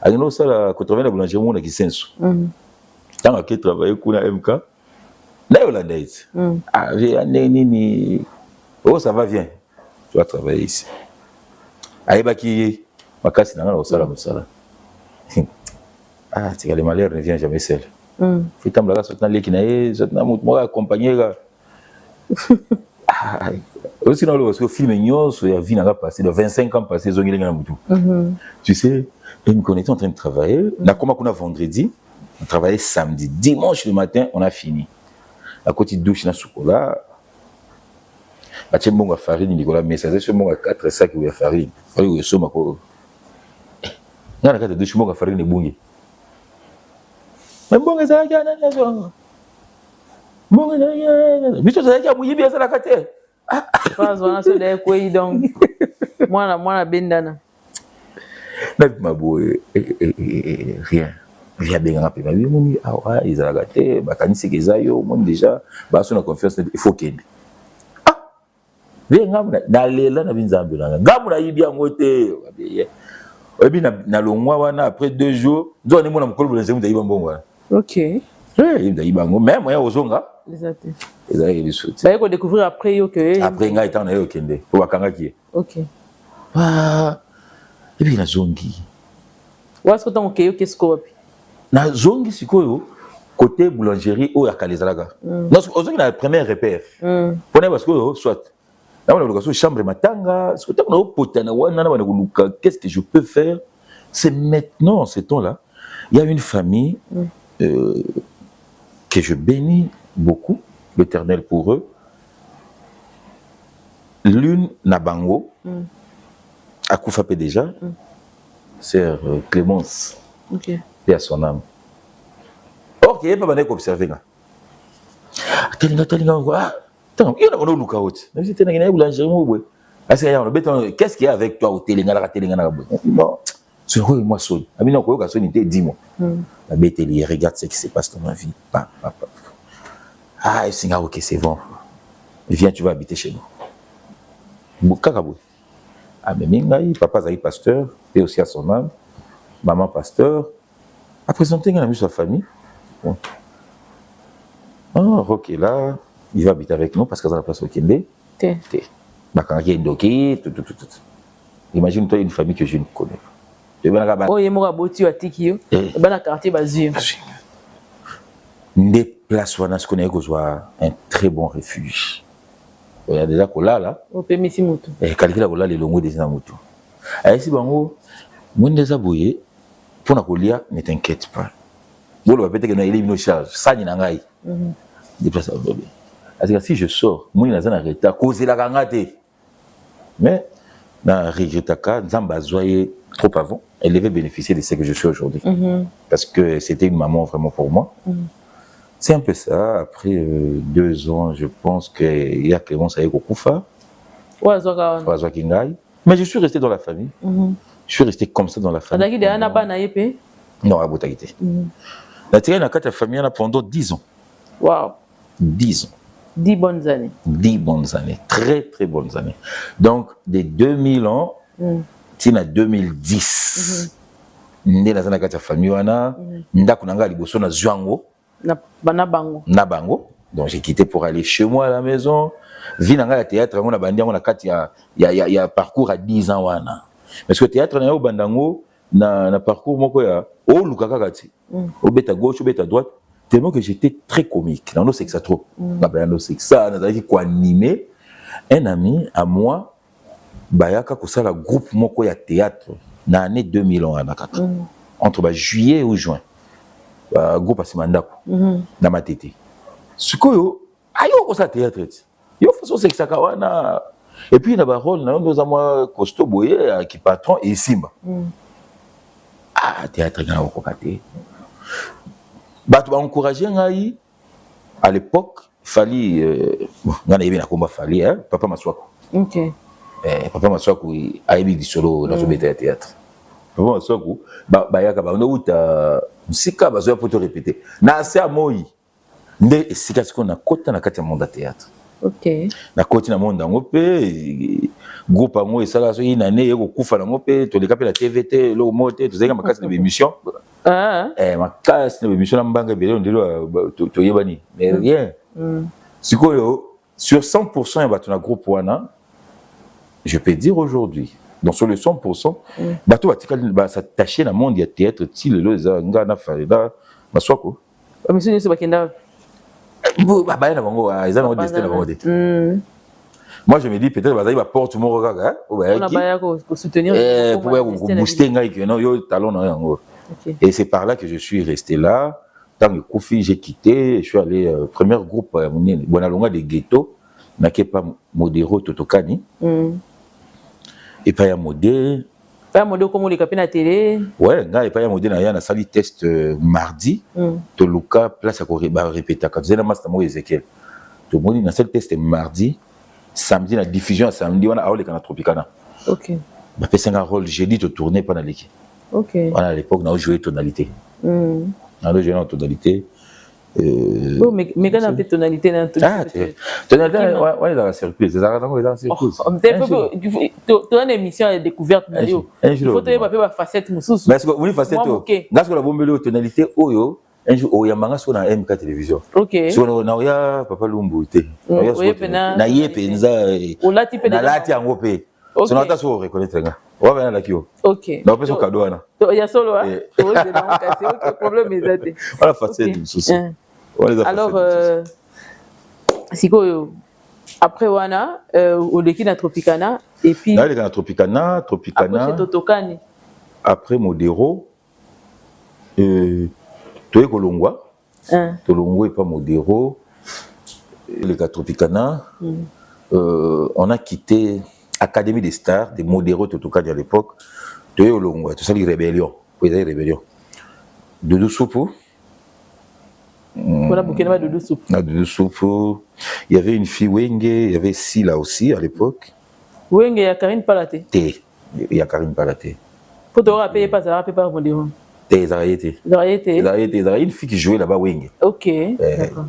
Agno ça la 80 la boulangerie mon qui senso. Tant que travailler kuna MK. Là on l'a dit. Ah ni oh ça va bien. Tu vas travailler ici. Aïba qui makasi na au sala musala. Ah c'est que le malheur ne vient jamais seul. Faut tamba la sotna leki na ye, sotna moi accompagner là. Aussi dans le film Ignos, il y a vie n'a passé de 25 ans passé zongi lenga mutu. Tu sais, une connaissance en train de travailler, na comme on a vendredi, on travaillait samedi, dimanche le matin, on a fini. À côté de douche na chocolat. Ba tchembo nga farine Nicolas message sur mon 4 sacs de farine. Fallait que soma ko. Na la carte de douche mo nga farine bungi. Mais bon ça ya na zo. Bon ya. Biso ça ya muyibi ya la carte. Phrase wana so de ko yi donc. Mwana bendana. Na ma boy rien. Rien bien rapide. Mais mon ah ils a gâté, ba kanisi kezayo, moi déjà ba so na confiance il faut qu'il. Venga na lela na binzambe na ngamu na yibi yango te obi na longwa wana après 2 jours nzo ni mona mukolo bolenze mu yiba mbongo. OK. Il yiba ngo même ya ozonga exact. Ils a eu suite. Ba yeko découvrir après yo que après nga étant na yo kende ko bakanga ki. OK. Ah et puis na zongi. Wa ce temps que yo qu'est-ce ko wapi? Na zongi sikoyo côté boulangerie o ya Kalizalaga. Non ozongi na premier repère. Pone parce que soit chambre matanga, qu'est-ce que je peux faire? C'est maintenant, ce temps-là, il y a une famille que je bénis beaucoup, l'Éternel pour eux. L'une, Nabango, à Koufapé déjà, sœur Clémence, et à son âme. Or, il n'y a pas de observer. Il y a un autre out. Qu'est-ce qu'il y a avec toi au Téléngana? Non, c'est quoi moi seul? Amina Koyo Kasson était 10 mois. La bête regarde ce qui se passe dans ma vie. Ah, c'est ok, c'est bon. Viens, tu vas habiter chez nous. Ah, mais Mingaï, papa Zaï pasteur, et aussi à son âme, maman pasteur. À présenter, il a mis sa famille. Ah, ok, là. il va habiter avec nous parce que dans la place au Kende. Imagine toi une famille que je ne connais pas. Oh, il y a un Tiki, un quartier basé. Des places où on a ce qu'on a un très bon refuge. Il y a déjà là là. Au Pémissi Moutou. Et calcule là les longues des Moutou. Et si bango, mon désabouillé pour la colia, ne t'inquiète pas. Bon, le peut-être que nous avons une charge. Ça n'y n'a pas. Déplace à bébé. Parce que si je sors, moi, je suis en retard, causer la gangate. Mais, dans le regretaka, Zamba Zoye, trop avant, elle devait bénéficier de ce que je suis aujourd'hui. Parce que c'était une maman vraiment pour moi. C'est un peu ça. Après 2 ans, je pense qu'il y a Clémence avec Okufa. Mais je suis resté dans la famille. Je suis resté comme ça dans la famille. Non, à Boutaïté. La Thierry n'a qu'à famille pendant 10 ans. Wow. 10 ans. 10 bonnes années. 10 bonnes années. Très, très bonnes années. Donc, de 2000 ans, à 2010, nous avons la famille. Nous avons Nabango. Donc, j'ai quitté pour aller chez moi à la maison. Vie dans le théâtre, il y a un parcours à 10 ans. Parce que le théâtre, il y a un parcours au bête à gauche, au bête à droite. Tellement que j'étais très comique. Non, c'est que ça trop. C'est ça, on a animé. Un ami à moi, Bayaka, ça le groupe moko ya théâtre, dans l'année 2000 entre juillet ou juin. Groupe à Simandako, dans ma tête. Ce que ayo ça théâtre. Yo façon c'est que ça kawana. Et puis il y a un rôle, nous avons costaud boyé qui patron et Simba. Théâtre na okokate. Bah, tu vas encourager à l'époque, il fallait, Papa Maswako. Ok. Papa Maswako a émis du solo dans le théâtre. Papa Maswako, Sika, pour te répéter. Na c'est à moi. Mais c'est ce qu'on a côté dans le monde de théâtre. Ok. Na côté dans le monde d'Angopé, groupe à moi, et ça là, il y a une année, il y a un coup à l'Angopé, tu les capes la TVT, le moté, tu sais, ma casse de l'émission. Ma casse de l'émission, mais rien. Sur 100%, il y a un groupe Wana, je peux dire aujourd'hui, donc sur le 100%, bateau va s'attacher dans le monde du théâtre, Monsieur Bakenda. Moi je me dis peut-être que va porte mon regard pour soutenir pour booster talon. Et c'est par là que je suis resté là. Dans le Koufi, j'ai quitté, je suis allé premier groupe Bonalonga des ghettos, n'a pas Modero Totokani. Et pas un modèle. Pas un modèle comme les capines à télé. Ouais, et pas un modèle, il y a un sali test mardi. Toluka place à répéter. Quand vous avez la masse de Ezekiel, tout le monde a un seul test mardi. Samedi, la diffusion, samedi, on a les canaux Tropicana. Ok. C'est un rôle, j'ai dit de tourner pendant l'équipe. Ok. À l'époque, on a joué tonalité. On a joué en tonalité. Mais quand on a fait tonalité, tonalité, on est dans la surprise. Tu as une émission de découverte. Il faut te faire une facette. Mais est-ce que vous voulez facette? Est-ce que la bombe tonalité, un jour, il y a un manga sur la MK télévision. Ok. Sur le Papa Lumbu. Na yepenza. Ola type de. Na lati angopé. C'est notre assaut reconnaître. On va venir là qui yo. Ok. Na on peut son cadeau là. Il y a solo hein. C'est autre problème exact. Voilà facette souci. Alors siko après wana au leki na Tropicana et puis là les Tropicana après Totokani. Après Modero Toye Kolongwa, Tolongwa et pas Modero, les gars Tropicana, on a quitté Académie des Stars, des Modero Totokani à l'époque, Toye Kolongwa, tout ça les rébellions, les rébellions. Doudou Soupou. Voilà, Boukena Doudou Soupou. Doudou Soupou. Il y avait une fille Wenge, il y avait Sila aussi à l'époque. Wenge, il y a Karine Palaté. Il y a Karine Palaté. Faut te rappeler pas, ça rappelle pas Modero. Ils avaient une fille qui jouait là-bas, Wing. Ok. Wing.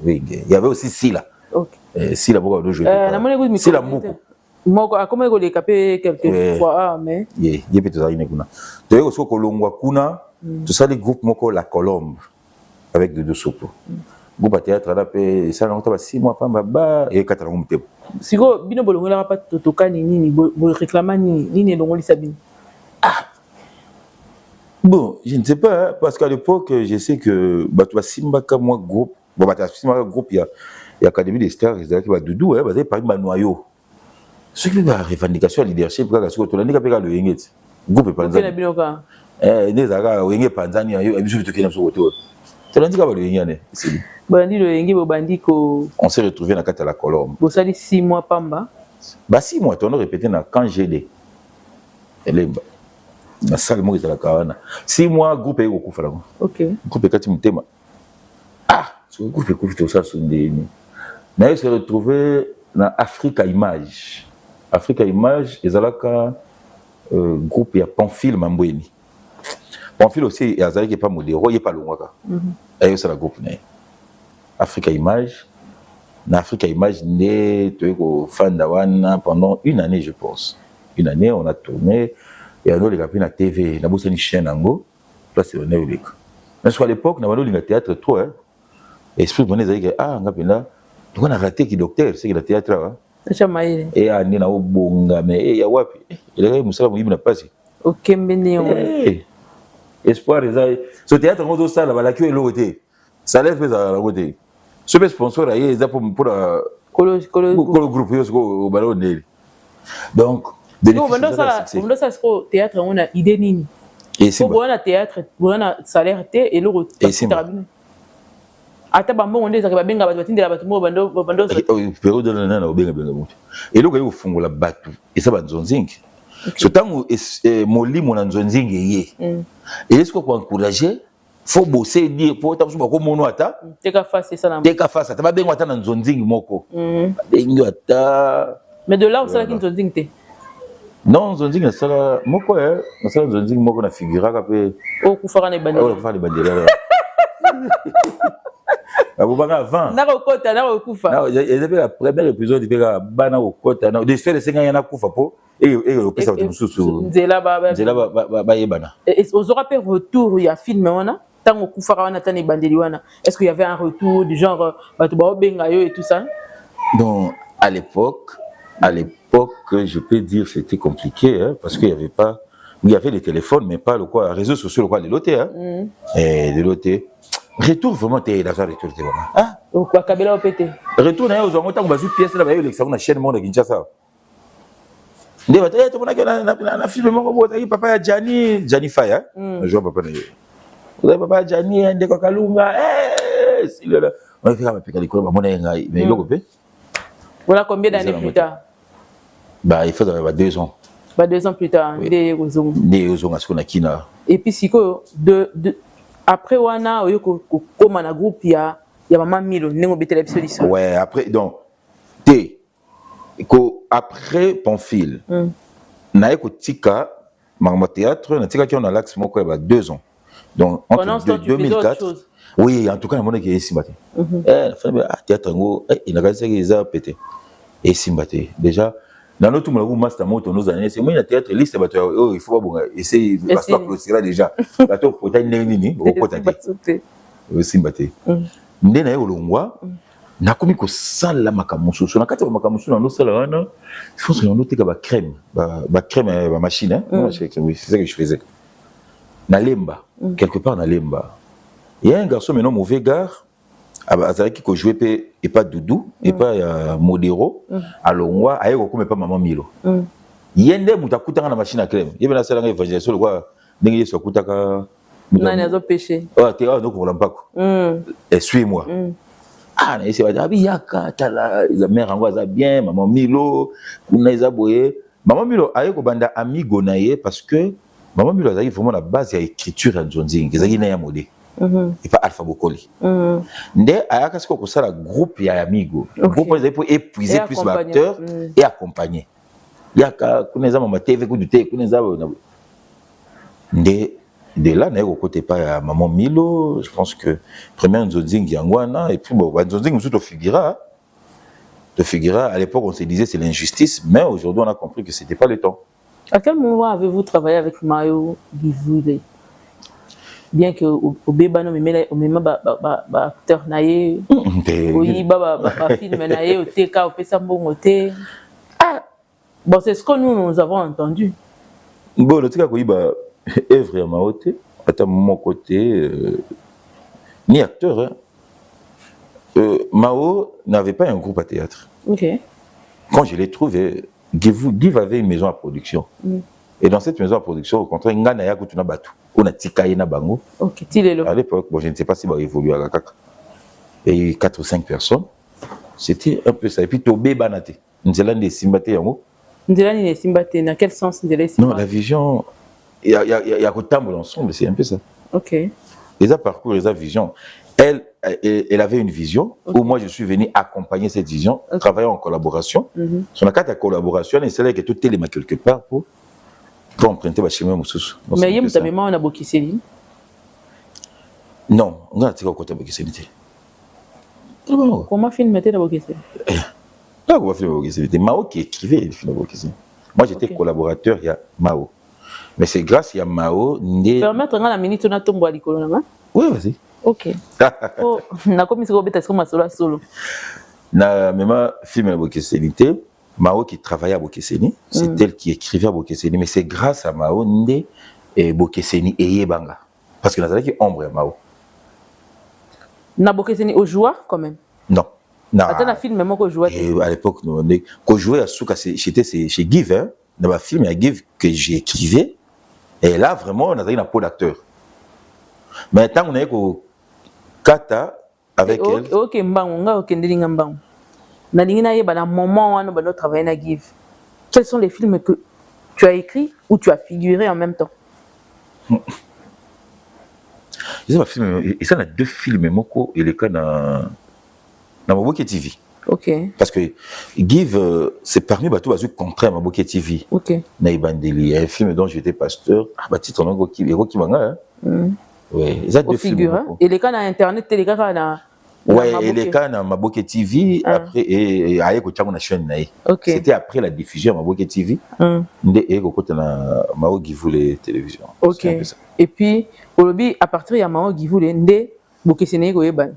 Il y avait aussi Sila. Ok. Sila, pourquoi on jouait? Sila Mouko. Mouko, comment il a capé quelques fois, mais. Il y a peut-être une kuna. Tu vois, au Kolongwa Kuna, tout ça, les groupes Moko La Colombe, avec Doudou Sopo. groupe à théâtre là pe ça longtemps 6 mois pamba ba et 4 ans muté siko bino bolongola pas totoka nini bo réclama nini longoli sabine. Bon, je ne sais pas, hein, parce qu'à l'époque, je sais que Batouba Simbaka, moi, groupe, bon, Batouba Simbaka, groupe, il y a Académie des Stars, il y a Doudou, il y a par exemple noyau. Ce qui est la revendication, le leadership, parce que tu as dit que le Yenget, groupe Panzani. Les Arabes, le Yenget Panzani, il y a besoin de te sur autour. Tu as dit que le Yenget, c'est Bandi le Yenget, Bandi ko. On s'est retrouvé dans la Colombe. Vous savez 6 mois Pamba. Bah 6 mois, tu as répété dans quand j'ai des. Na salle mo ezala kawana 6 mois groupe eko kufa la OK groupe kati mutema so groupe eko kufa ça sondeni na se retrouver na Africa Image ezalaka groupe ya Pamphile Mambweni Pamphile aussi azali pas modéro il pas longwaka ayo c'est la groupe na Africa Image na Africa Image né toyeko fanda wana pendant une année je pense une année on a tourné. Et alors, les rapports na TV, na bosse ni chaîne ango, là c'est le néolique. Mais à l'époque, na balo linga théâtre trop hein. Esprit bonne ezali que ngapenda, donc on a raté qui docteur, c'est que le théâtre là. Acha maile. Et ani na obonga mais ya wapi. Il est musala muyibi na pasi. OK mbene. Espoir ezali. Ce théâtre ngo ça la bala ki eloté. Ça lève pesa la côté. Ce sponsor aye za pour le groupe yo au balo ndeli. Donc non, ça c'est au théâtre on a idée nini. Et c'est bon théâtre, on a salaire et le trabine. Ata bambo on les benga ba tindela batu mo bando période de nana obenga mutu. Et le gars fungola batu et ça ba nzonzingi. Ce temps molimo na nzonzingi ye. Et est-ce qu'on encourager faut bosser dire pour ta suba ko mono ata teka face ça na teka face ata ba benga ata na nzonzingi moko. Benga ata mais de là où ça qui nzonzingi te. Non, Zonzing na sala moko na sala Zonzing moko na figura ka pe o kufaka na bandela. O kufaka na bandela. Abubanga avant. Na kokota na kokufa. Na il avait la première épisode il fait bana kokota na de faire les 5 ans yana kufa po et le pesa de mususu. Nzela ba yebana. Et aux aura pas retour il y a film wana tango kufaka wana tane bandeli wana. Est-ce qu'il y avait un retour du genre batu ba obenga yo et tout ça? Donc à l'époque, je peux dire c'était compliqué hein, parce qu'il y avait pas, il y avait les téléphones mais pas le quoi, réseaux sociaux le quoi, les lotés hein, et les lotés. Retour vraiment t'es dans ça retour t'es vraiment. Ah. Ou quoi Kabila au pété. Retour na yo zongo tango bazu pièce là ba yo l'examen na chaîne monde Kinshasa. Ndé ba télé to mona na film moko bo tayi papa ya Jani Faya, je papa na yo. Vous papa Jani ande ko kalunga si là. On fait ma pika likolo ba mona ngai mais loko pe. Voilà combien d'années plus tard? Bah, il faut 2 ans. Bah, 2 ans plus tard, des Ozongo. Et puis, si après, Wana, comme un groupe, il y a Maman Milo, Nengo Betel Solution. Ouais, après, donc, après Pamphile, Naeko Tika, Marma Théâtre, Natika qui on a l'axe, moi, 2 ans. Donc, entre 2004. Oui, en tout cas, on a qui est Simbate. Théâtre, il n'a pas été pété. Et Simbate. Déjà, dans notre master moto nos années, c'est moi le théâtre liste il faut pas essayer parce que c'est déjà. Bateau pour ta nini, au côté. Simbate. Ndena yo longwa. Na komi ko sala makamusu. So na kati ya makamusu na no sala wana. Je pense que on note que ba crème, ba crème ba machine hein. C'est ça que je faisais. Na lemba, quelque part na lemba. Il y a un garçon maintenant mauvais gars azalaki ko jouer pe et pas Doudou et pas Modéro alongwa ayeko comme pas Maman Milo yende mutakutanga na machine à crème yebena sala nga évangélisation le quoi ndenge yeso kutaka nani azo péché te donc on l'ampako suis-moi na ese ba abi yaka tala la mère ngo aza bien Maman Milo kuna eza boye Maman Milo ayeko banda amigo na ye parce que Maman Milo azaki vraiment la base ya écriture ya Nzonzingi ezaki na ya modé et pas Alpha Bokoli. Ndé ayaka siko kosala groupe ya amigo. Groupe les pour épuiser plus l'acteur et accompagner. Yaka kuneza mama TV kudute kuneza ndé de là na côté pas ya Maman Milo, je pense que première Nzonzingi yangwana et puis bon Nzonzingi musu to figura à l'époque on se disait c'est l'injustice mais aujourd'hui on a compris que c'était pas le temps. À quel moment avez-vous travaillé avec Mayo Givoulé? bien que au bébé non mais au même acteur naïe oui film naïe au TK au Pessambo moté ah bon c'est ce que nous avons entendu bon le truc quoi bah œuvre à Maoté à mon côté ni acteur hein. Mao n'avait pas un groupe à théâtre. Ok. Quand je l'ai trouvé Give avait une maison à production. Et dans cette maison à production, au contraire, Ngana ya kutuna batu. On a tikaye na bango. Ok, Tilelo. À l'époque, bon, je ne sais pas si va évoluer à la caca. Et il y a eu 4 ou 5 personnes. C'était un peu ça. Et puis Tobé Banate. Nzelande Simbate yango. Nzelande Simbate, dans quel sens Nzelande Simbate? Non, la vision, il y a Kotambo l'ensemble, c'est un peu ça. Ok. Les parcours, les vision. Elle avait une vision où moi je suis venu accompagner cette vision, travailler en collaboration. Sur la carte de collaboration, et c'est là que tout est quelque part pour emprunter le chemin. Mais il y a même un abokiseli. Non, on a tiré au côté abokiseli. Comment filmer l'abokiseli? Comment filmer l'abokiseli? Mao qui écrivait le film abokiseli. Moi j'étais collaborateur, il y a Mao. Mais c'est grâce à Mao. Permettre à la minute on a tombé à l'école. Oui, vas-y. Ok. Oh, na comme si on était solo. Na même film à Bokessénité, Mao qui travaillait à Bokesséni, c'est elle qui écrivait à Bokesséni, mais c'est grâce à Mao ndé et Bokesséni et Yebanga. Parce que nous qui ombre Mao. Na Bokesséni au joueur quand même. Non. Attends la film même qu'on jouait. À l'époque nous qu'on jouait à Souka c'était chez Give hein, dans ma film à Give que j'écrivais et là vraiment on a une peau d'acteur. Mais tant on est qu'au Kata avec elle. Ok, Mbangonga, ok, Ndelinga Mbang. Nalingina yeba na moment où nous travaillons à Give. Quels sont les films que tu as écrits ou tu as figuré en même temps? Il y a 2 films moko et les cas dans Maboke TV. Ok. Parce que Give c'est parmi bateau bazu contraire Maboke TV. Ok. Naibandeli, un film dont j'étais pasteur. Ah bah titre non qui manga. Ouais, ils ont 2 films. Et les cas dans internet, les cas dans ouais, et les cas dans Maboke TV après et aye ko tchanga na chaîne naï. C'était après la diffusion Maboke TV. Ndé et ko kota na Mao Givoule télévision. Ok. Et puis olobi à partir ya Mao Givoule ndé Bokesséni ko yeba.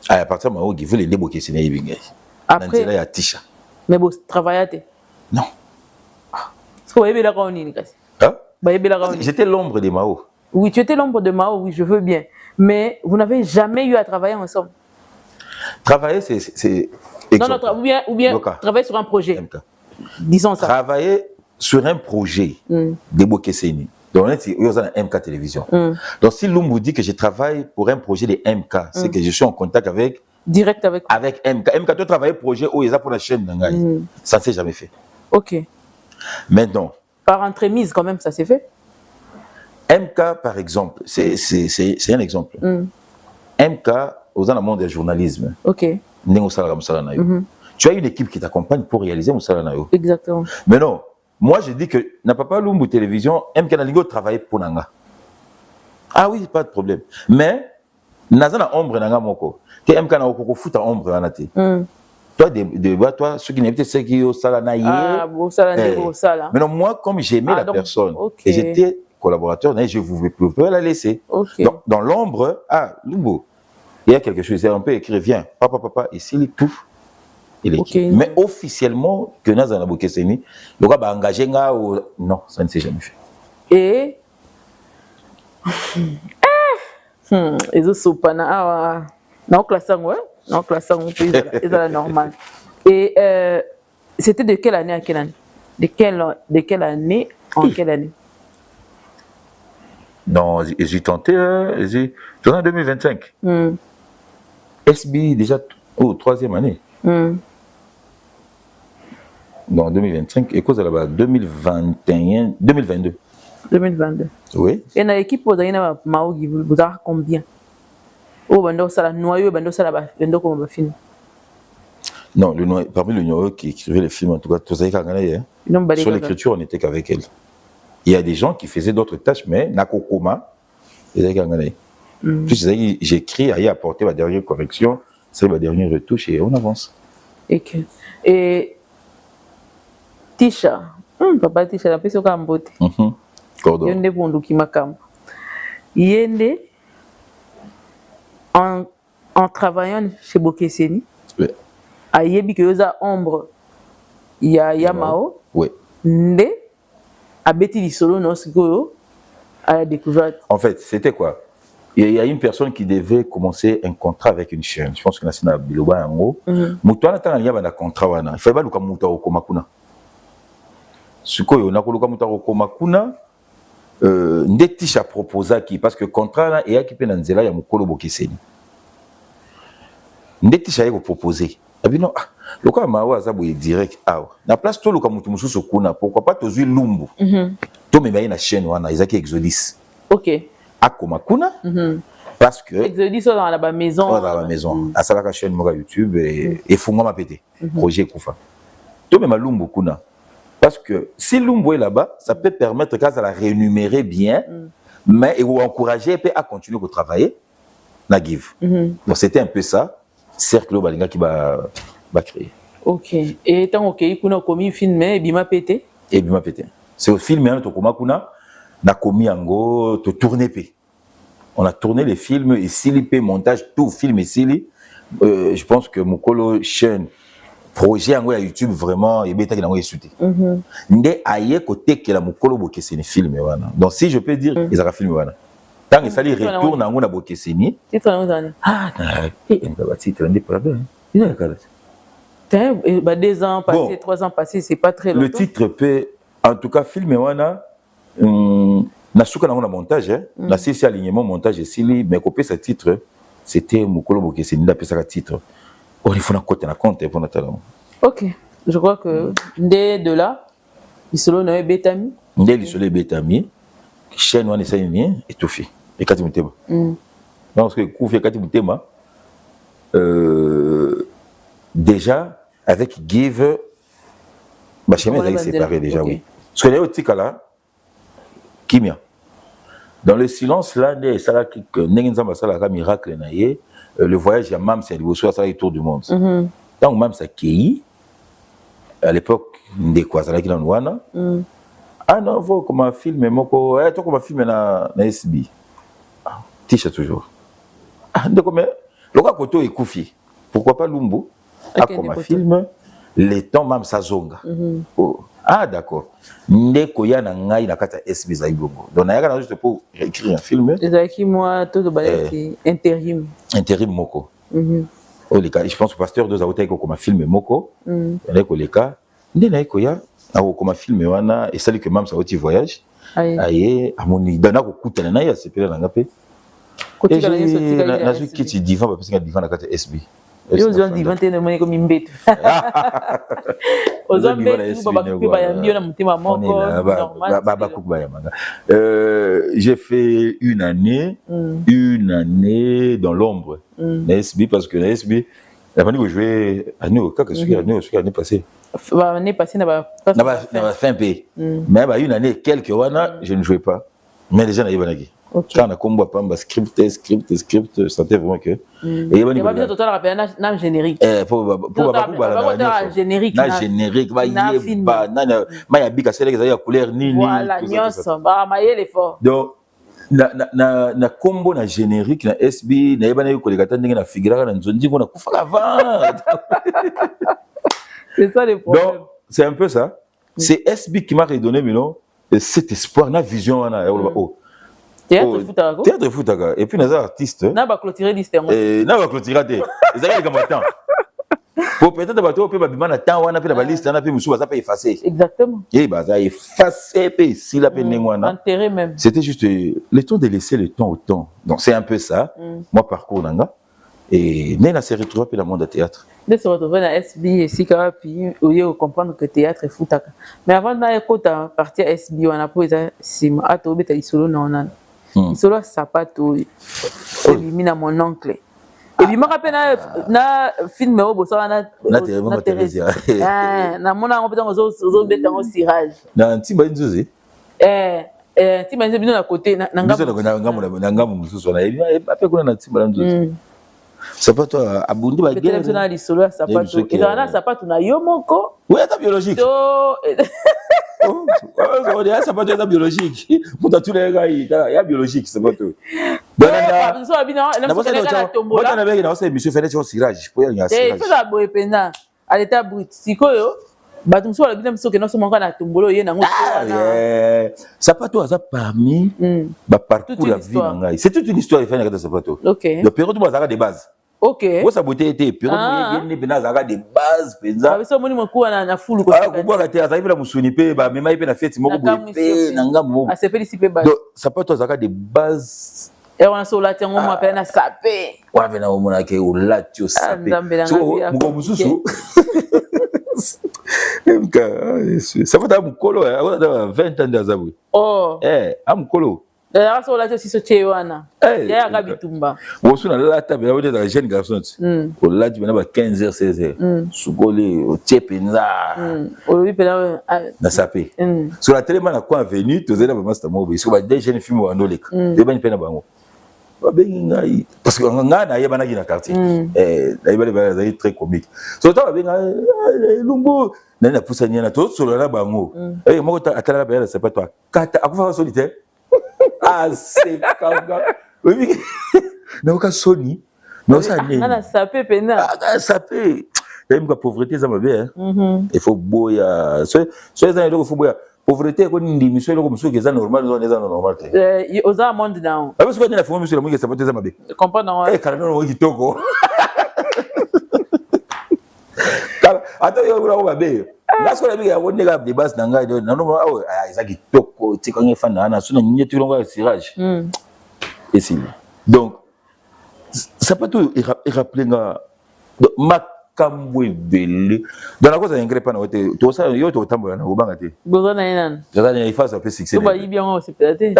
À partir de Mao Givoule ndé Bokesséni yebinga. Après il y a Tisha. Mais vous travaillez? Non. Est-ce que vous avez la réunion? J'étais l'ombre de Mao. Oui, tu étais l'ombre de Mao, oui, je veux bien. Mais vous n'avez jamais eu à travailler ensemble. Travailler, c'est... Non, ou bien travailler sur un projet. MK. Disons ça. Travailler sur un projet de Bokesséni. Donc, il y a un MK Télévision. Donc, si l'homme vous dit que je travaille pour un projet de MK, c'est que je suis en contact avec... Direct avec MK. MK, tu travailles projet où ils ont pour la chaîne d'Angaï. Ça ne s'est jamais fait. Ok. Maintenant. Par entremise, quand même, ça s'est fait. MK, par exemple, c'est un exemple. MK, aux dans le monde du journalisme. Ok. Tu as une équipe qui t'accompagne pour réaliser Moussala. Exactement. Mais non, moi je dis que n'a pas Lumbu Télévision, MK Nalingo travaille pour Nanga. Ah oui, pas de problème. Mais, Nazana ombre Nanga Moko. Que MK na okoko fout en ombre anate. Toi, ceux qui n'étaient pas qui au Salanaïe. Ah, bon, Sala. Mais non, moi, comme j'aimais la personne, et j'étais collaborateur, je ne pouvais pas la laisser. Donc, dans l'ombre, Lumbu, il y a quelque chose, on peut écrire, viens, papa, ici, il tout. Mais officiellement, que nous avons Bokesséni, le gars va engager, non, ça ne s'est jamais fait. Et. Les autres sont pas là. Non, classant, ouais. Non, classant, c'est normal. Et c'était de quelle année à quelle année? De quelle année en quelle année? Non, j'ai tenté, j'ai en 2025. SB, déjà, 3e année. Non, 2025, et cause là-bas, 2021, 2022. 2022. Oui. Et dans l'équipe, vous avez Mao Givoule, vous avez combien? Oh, ben ça la noyau, ben ça la ben comment va finir? Non, parmi le noyau qui écrivait les films, en tout cas, tout ça, sur l'écriture, on n'était qu'avec elle. Il y a des gens qui faisaient d'autres tâches, mais Nakokoma, plus j'écris, à y apporter ma dernière correction, c'est ma dernière retouche et on avance. Et Tisha, papa Tisha, la personne qui a beauté. Yende Bonduki Makam. Yende, en travaillant chez Bokeseni, à Yebi que yoza ombre, il y a Mao, Nde, à Betty Solo, non, à la découverte. En fait, c'était quoi? Il y a une personne qui devait commencer un contrat avec une chaîne. Je pense que c'est Biloba en haut. Moutoua n'a il y a un contrat. Il fallait pas le Kamuta au Komakuna. Ce qu'on a colloqué au Komakuna, Ndetish a proposé qui, parce que le contrat est qui peut n'anzela ya Mukolo Bokeseni. Ndetish a proposé. Et puis non, le cas Mawa Zabu est direct. La place tout le Kamutu Musu Kuna, pourquoi pas Tozu Lumbu? Tout me met une chaîne, Isaac Exodus. Ok. À Komakuna, parce que. Exodus dans la maison. Dans la maison. À la chaîne YouTube et Funga m'a pété. Projet Koufa. Tout me met Lumbu Kuna. Parce que si Lumbu est là-bas, ça peut permettre qu'elle la rémunérer bien, mais il va encourager à continuer à travailler. La give. Donc c'était un peu ça. Cercle Balinga qui va créer. Ok. Et tant que il a commis film et bima pété. Et bima pété. C'est au film hein, to koma kuna na commis ango to tourner p. On a tourné les films ici les montage tout film ici je pense que Mukolo chaîne projet ango ya YouTube vraiment et beta qui nango esouté. Ndé aye côté que la Mukolo Bokeseni film wana. Donc si je peux dire ils a film wana. Tant que ça les retourne en Bokeseni. Titre titre ndé pas bien. Il y a bah 2 ans passés, bon, 3 ans passés, c'est pas très longtemps. Le titre peut en tout cas film wana na suka na montage hein. Na c'est alignement montage ici mais copier ce titre c'était Mukolo Bokeseni d'après ça titre. On il faut na côté na compte pour notre talent. OK. Je crois que dès de là il solo na betami. Ndé il solo betami. Chaîne wana ça ni étouffé. Et Kati Mutema. Parce que Koufi Kati Mutema déjà avec Give bah chemin est séparé déjà oui. Parce que les autres là Kimia. Dans le silence là des ça que n'engenzamba ça la miracle naie le voyage à Mam c'est le ça tour du monde. Tant Mam ça qui à l'époque des quoi ça là qui dans wana. Ah non, faut comme un film, moko, toi comme un film na SB. T-shirt toujours. Ah, donc mais le gars côté est Koufi. Pourquoi pas Lumbu? Ah comme un film, les temps même ça zonga. Ah d'accord. Ndeko ya na ngai na kata SB za ibongo. Donc na yaka juste pour écrire un film. Ezaki moi tout de balati intérim. Intérim moko. Oh les gars, je pense que pasteur deux a comme un film moko. Ndeko les cas, ndena koya comme un film wana et ça que même ça aussi voyage aye amoni dana ko kutana na ya sepela na ngape côté na ce qui tu divan parce que divan na kata SB yo zo divan te na moni comme imbeto ozambe ku baba ku ba yambio na mutima moko normal baba ku ba yamanga j'ai fait une année dans l'ombre na SB parce que na SB la manière où je jouais à nous quand que je suis l'année passée l'année passée n'a pas fait un pays mais une année quelques wana je ne jouais pas mais les gens n'avaient pas dit quand on a combo pas script je sentais vraiment que et il y a pas total rappel na générique pour générique na générique ba yeba na ya bika c'est les couleur ni voilà nyonso ba maye l'effort donc na combo na générique na SB na yeba na koleka tandenge na figura na nzondi ngona kufa avant. C'est ça le problème. Donc c'est un peu ça. C'est SB qui m'a redonné maintenant cet espoir, na vision na théâtre foutaka. Théâtre foutaka et puis na artiste. Na ba clôturer distinction. Na ba clôturer té. Ezali comme temps. Pour peut-être bato peut ba bimana temps wana pe na ba liste na pe musu ba pa effacer. Exactement. Et ba za effacer pe si la pe nengwana. Enterrer même. C'était juste le temps de laisser le temps au temps. Donc c'est un peu ça. Moi parcours nanga et Nena s'est retrouvé dans le monde de théâtre. De se retrouver dans SB et Sika puis au comprendre que théâtre est foutaka. Mais avant de écouter partir SB on a posé sim à to beta isolo na onana. Isolo sapato. C'est mina mon oncle. Et puis, je me rappelle na film au bossa na Thérèse. Na mona on peut dans beta au cirage. Na ntimba nzuzi. Ntimba nzuzi bino na côté na ngamu mususu na ape kuna na ntimba nzuzi. Sapato abundi ba guerre. Peut-être na lisolo sapato. Et dans na sapato na yo moko. Oui, ta biologique. On est sapato est biologique. Pour tous les gars, il y a biologique sapato. Monsieur Fenêtre au cirage. Pour y aller. Eh, faut la boire pena. À l'état brut. Sikoyo. Batumso la bina msoke no so monka na tombolo ye na ngo. Sapato aza parmi ba parcours la vie na ngai. C'est toute une histoire de faire sapato. OK. Le période où azaka des bases. OK. Wo sa beauté était période où yene bina azaka des bases penza. Ba so moni mokuwa na full ko. Ah ko boka te azaka bila musuni pe ba mema pe na fête moko boye pe na ngambo. A se féliciter ba. Donc sapato azaka des bases. Et on a sur la tienne on m'appelle na sapé. Wa bena o mona ke o latio sapé. So mo mususu. Ça va être un colo, 20 ans d'Azabou. Oh, un colo. D'ailleurs, sur la tête, si ce Tchéwana, il y a un Gabitumba. Bon, on a la table, il y a des jeunes garçons. On l'a dit, 15h, 16h. Sougolé, au Tchepenza. On lui pèle na sapé. Sur la télé, on a quoi venu, tu sais, là, c'est mauvais. Sur des jeunes films en Olek. C'est bien une peine à bango. Parce que on a un quartier. C'est très comique. Sur le temps, Lumbo, on a poussé à tout sur le bango. Et moi, à la c'est pas toi. À quoi solitaire? Ah, c'est comme ça. Oui, mais aucun Sony. Non, ça n'est pas. Ça peut peiner. Ça peut. Il y a une pauvreté, ça m'a bien. Il faut boire. Soit les années, il faut boire. Pauvreté, quand on dit, monsieur, c'est normal, c'est normal. Aux a monde dans. Parce que la famille, monsieur, le monde, ça peut être ça, ma belle. Je comprends, non? Eh, carrément, on est kitoko. Attends, il y a un bébé. Là, ce qu'on a dit, on a des bases dans le gars. Non, non, ils ont kitoko. Tu sais, quand il y a fan, on a souvent une étude, on va tirage. Et si. Donc, ça peut tout rappeler ma Kamwe Belle. Dans la cause, il n'y a pas de tout ça, il y a autant de besoin d'un. il faut un peu succès. Tu vas y bien, c'est peut-être.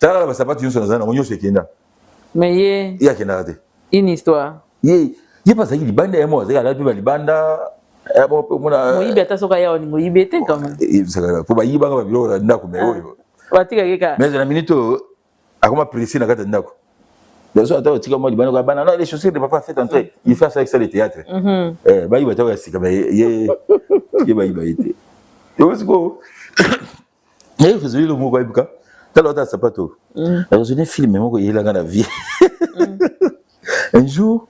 Alors, ça va être une chose qui est là. Mais il y a qui n'a une histoire. Il y a pas ça qui est bande et moi, c'est la plus belle bande. Moi, il y a ta soka ya oningo, il y a quand même. Pour ba yiba ba bilo na ndako me oyo. Watika keka. Mais na minute akoma précis na kata ndako. D'ailleurs, attends, tu comment libano kabana non les chaussures de papa fait entrer. Il fait ça avec ça le théâtre. Ba yiba tawa sika ba ye ba yiba été. Let's go. Et vous avez le mot quoi ibuka? Talo ta sapato. Alors je n'ai filmé mon il a dans la vie. Un jour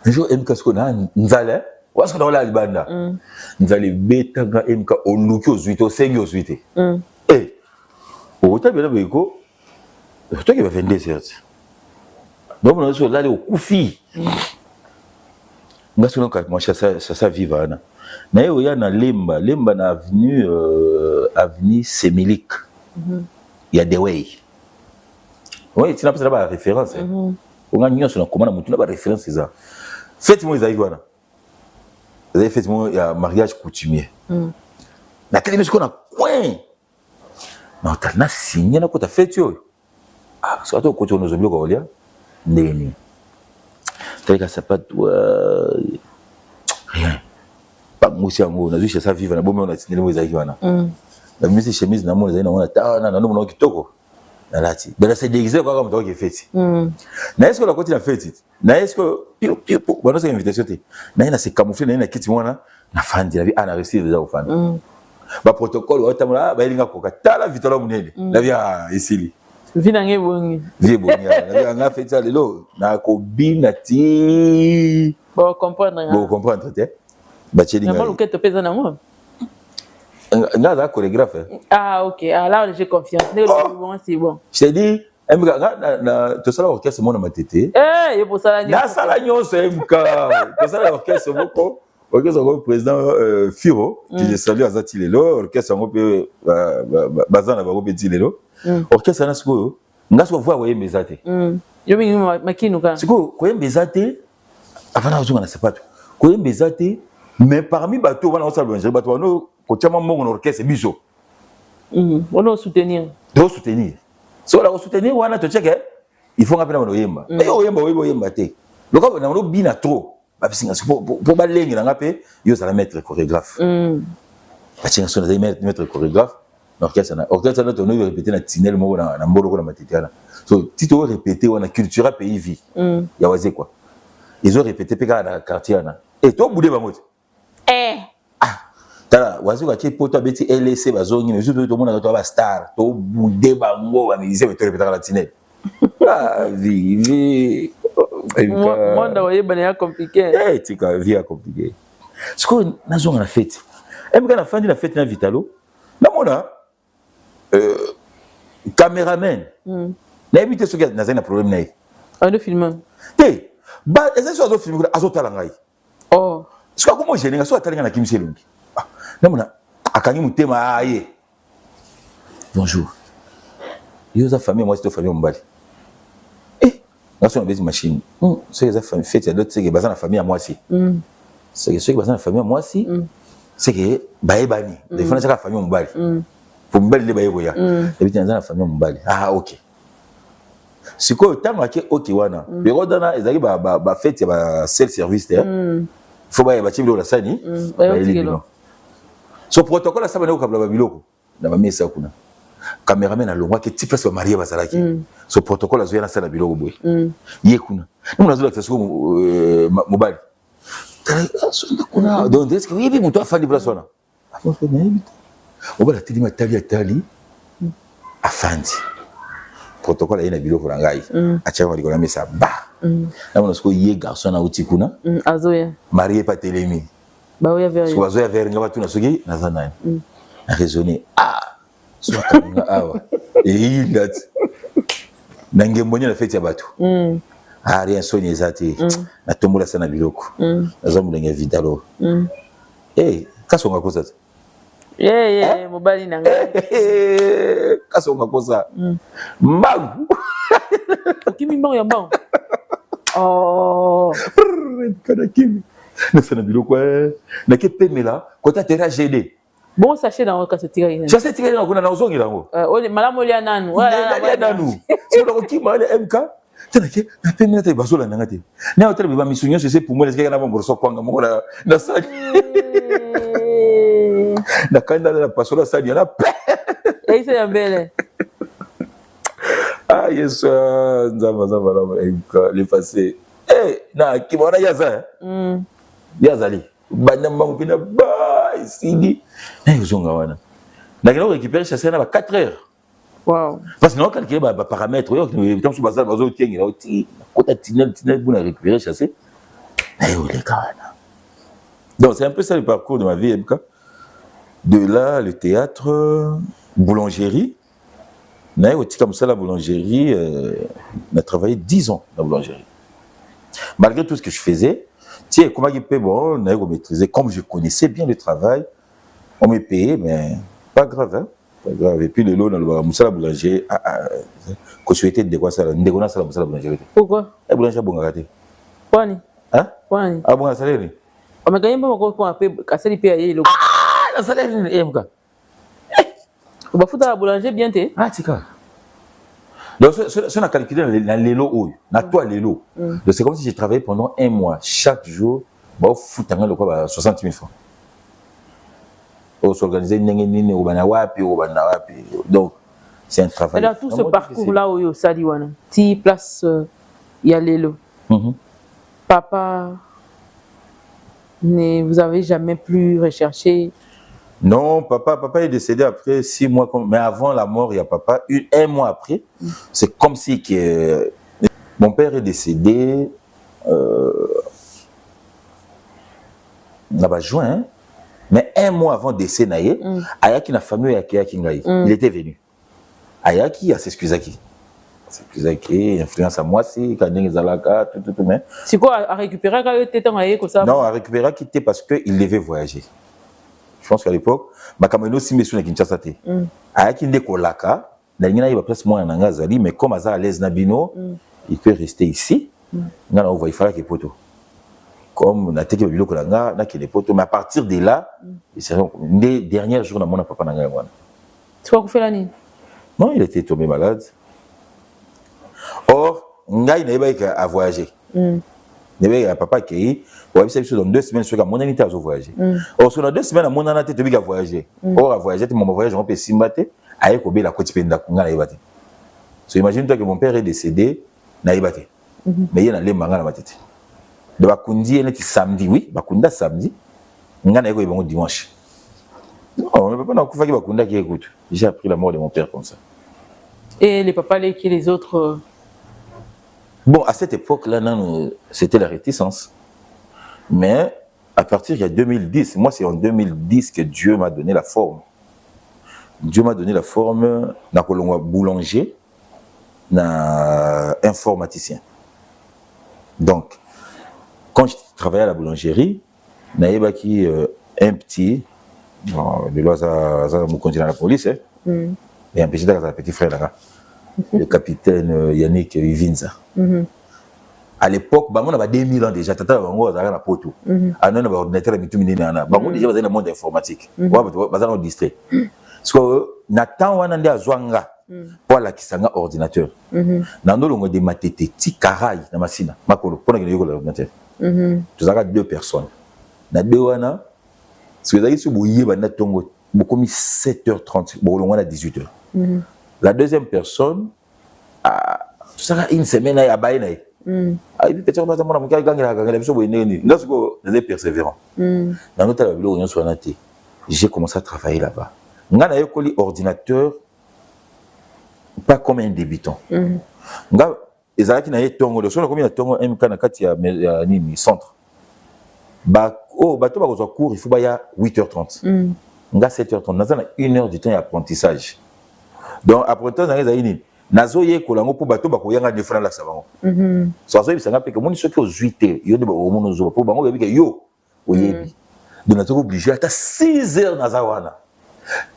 MK skona nzala parce que dans la libanda nzala betanga MK oluki ozuite osengi ozuite ota bela beko toi qui va vendre certes donc on a sur là au kufi ngaso donc moi ça viva na yo ya na lemba na avenue Semilik il y a des way oui tu n'as pas la référence on a nion sur la commande mutu na ba référence c'est ça faites-moi les aïwana vous avez fait il y a mariage coutumier na télé mais qu'on a coin non t'as na signé na ko ta fête yo ah parce que toi ko tono zoblo ko olia ndeni teka sapato rien pas musi yango na juste ça vivre na bombe on a signé les aïwana la musique chemise na mo na on ta na no mo kitoko na lati de la c'est déguisé quoi comme toi qui fait na est-ce que la côté la fête na est-ce que bon c'est invitation té na ina se camoufler na kiti mwana na fandi la vie ana réussir déjà au fan ba protocole otamula ba ilinga ko katala vitola munene la vie ici vina ngebongi vie bongi la vie nga fête ça lelo na ko bina ti bon comprendre té ba chelinga na maluke to pesa na mo nga chorégraphe ah ok ah là j'ai confiance c'est bon je te dis na to sala orchestre mona matete et pour ça na sala nyonso MK to sala orchestre boko orchestre le président Firo qui je salue azati lelo orchestre ngo pe bazana ba kopeti lelo orchestre na siko ngaso voir wa yembezate yo mingi makinuka siko ko yembezate avana uzunga na sapato ko yembezate mais parmi bato wana osala bonje bato wana ko tiama mongo na orchestre biso on soutenir so la soutenir wana to check il faut ngapena yemba mais oyemba te loka na bina trop ba bisinga pour ba lengi na ngape yo ça la mettre chorégraphe ba tinga so na mettre chorégraphe l'orchestre na to no répéter na tinel mo na mbolo ko na matitiana so tito répéter wana culture pays vie ya waze quoi ils ont répété peka na quartier na et to boudé ba moti tala wazo ka poto abeti LC bazongi mais tout le monde a toi star to boudé bango ba musicien to répéter la tinette ah vie moi ndawoye bana compliqué eh tika vie compliqué ce que nazonga na fête MK na fandi na fête na Vitalo na mona caméraman na éviter ce que na zana problème na un de film té ba ezali so film azotala ngai oh ce que comment gêner so atalinga na kimselungi namona akangi mutema aye bonjour yoza famille moi c'est famille mbali ngaso na bezi machine c'est que famille fête d'autres c'est que bazana famille à moi si c'est que bazana famille à moi si c'est que baebani des fois ça famille mbali pour mbali le baebo ya et puis dans la famille mbali ah OK siko tango ake OK wana biro dana ezali ba fête ba self service faut ba chibilo la sani ba elibino so protocole ça bana ko kabla ba biloko na ba mesa kuna cameraman alongwa ke type place ba marié bazalaki so protocole azoya na sala biloko boy ye kuna nous nazo la siko mobali kuna donc est-ce que oui muto afandi place wana afandi na ebita obala tilima tali afandi protocole ina biloko na ngai acha ko likona mesa ba na mona siko ye garçon na uti kuna azoya marié pas telemi ba oya vers so azoya vers ngaba tuna soki na zana na raisonner ah so atinga awa e ngati na ngembonye na fete ya bato ah rien soni ezati na tombola sana biloko nazamu ndenge Vitalo eh kasonga kosa mobali nanga kasonga kosa mbangu kimi mbangu ya mbangu oh kana kimi na sana biloko na ke pemela kota tera GD bon sachet dans le casse tiré je sais tirer na kuna na uzongi lango malamu ya nanu wala nanu sio ko kima le MK tena ke na pemela te basola nanga te na hotel ba misunyo c'est pour moi les gars na ngoroso kwanga mo na sali na kanda na pasola sali na et c'est un bel ah yes nzamba la le passé na kimona yaza yazali bana mbangu pina ba isidi na yozonga wana na kilo récupérer chasser na ba 4 heures wow parce que non calculer ba paramètres yo tant que bazal bazo tiengi là ti kota tinel pour récupérer chasser na yo les kana donc c'est un peu ça le parcours de ma vie MK de là le théâtre boulangerie na yo ti comme ça la boulangerie on a travaillé 10 ans dans la boulangerie malgré tout ce que je faisais. Tiens, comment il paye bon, on a maîtrisé. Comme je connaissais bien le travail, on me payait, mais pas grave, hein. Pas grave. Et puis le lot dans le Moussala boulanger, quand je souhaitais de quoi ça, on dégonne ça la Moussala boulanger. Pourquoi? Le boulanger bon gâté. Pourquoi? Hein? Pourquoi? Ah bon salaire ni. On m'a gagné pas pour payer casser les payer le. Ah, la salaire ni MK. On va foutre la boulanger bien té. Ah, tika. Donc, si on a calculé dans les lots, dans toi les lots, c'est comme si j'ai travaillé pendant 1 mois, chaque jour, bah, foutre 60 000 francs. On s'organisait, donc, c'est un travail. Et dans tout ce parcours-là, où ça dit, ti place, il y a les lots. Papa, vous avez jamais plus recherché? Non, papa est décédé après 6 mois, mais avant la mort, il y a papa. 1 mois après, c'est comme si mon père est décédé là-bas juin, mais 1 mois avant décès, Ayaki na famille Ayaki Ngai, il était venu. Ayaki a s'excusaki. S'excusaki, influence à moi si Kandeng Zalaka, tout mais. C'est quoi à récupérer quand il était comme ça? Non, à récupérer quitté parce qu'il devait voyager. Je pense qu'à l'époque, Makameno Simesou na Kinshasa te. Ayaki ndeko laka, na ngina iba place moi na ngazali, mais comme Aza à l'aise na bino, il peut rester ici. Ngana on va il fallait que poto. Comme na teki biloko langa na ke les potos, mais à partir de là, c'est les derniers jours na mon papa na ngana wana. Tu quoi fait la nuit? Non, il était tombé malade. Or, ngai na iba à voyager. Nebe papa qui ouais c'est dans 2 semaines sur mon année à voyager. Or sur 2 semaines mon année te biga voyager. Or à voyager mon voyage on peut simbate aye ko be la koti penda ngana ibate. So imagine toi que mon père est décédé na ibate. Mais il y a les manga na matete. De bakundi ene ti samedi oui, bakunda samedi. Ngana yeko ibongo dimanche. Non, le papa n'a pas fait qui écoute. J'ai appris la mort de mon père comme ça. Et les papas, les autres Bon, à cette époque-là, c'était la réticence. Mais à partir de 2010, moi c'est en 2010 que Dieu m'a donné la forme. Dieu m'a donné la forme d'un boulanger, d'un informaticien. Donc, quand je travaillais à la boulangerie, j'avais un petit, de l'oiseau, je continue à la police, et un petit frère là, le capitaine Yannick Ivinza. À l'époque, on avait 2000 ans déjà, tata bango azala na poto. Ana na ordinateur na bitu minene ana. Bango déjà bazali na monde informatique. Bazali na distrait. Parce que Nathan wana ndi azwanga pour la kisanga ordinateur. Na ndolongo de matete ti karai na masina. Makolo pona ke yoko l'ordinateur. Tous avons deux personnes. Na deux wana si vous avez su boyer bana tongo beaucoup mis 7h30, bon on a 18h. La deuxième personne tout ça une semaine à baïna. Persévérant. J'ai commencé à travailler là-bas. J'ai ordinateur pas comme un débutant. Les arrêts qui n'avaient pas de centre. Cours, il faut 8h30. 7h30. 1h du temps d'apprentissage. Donc, apprentissage, nazoye kolango po bato ba koyanga defra la sabango so azoyi bisanga pe que moni soki ozuite yo de ba omono zo po bango bebi ke yo oyebi donc nazo obligé à 6 heures nazawana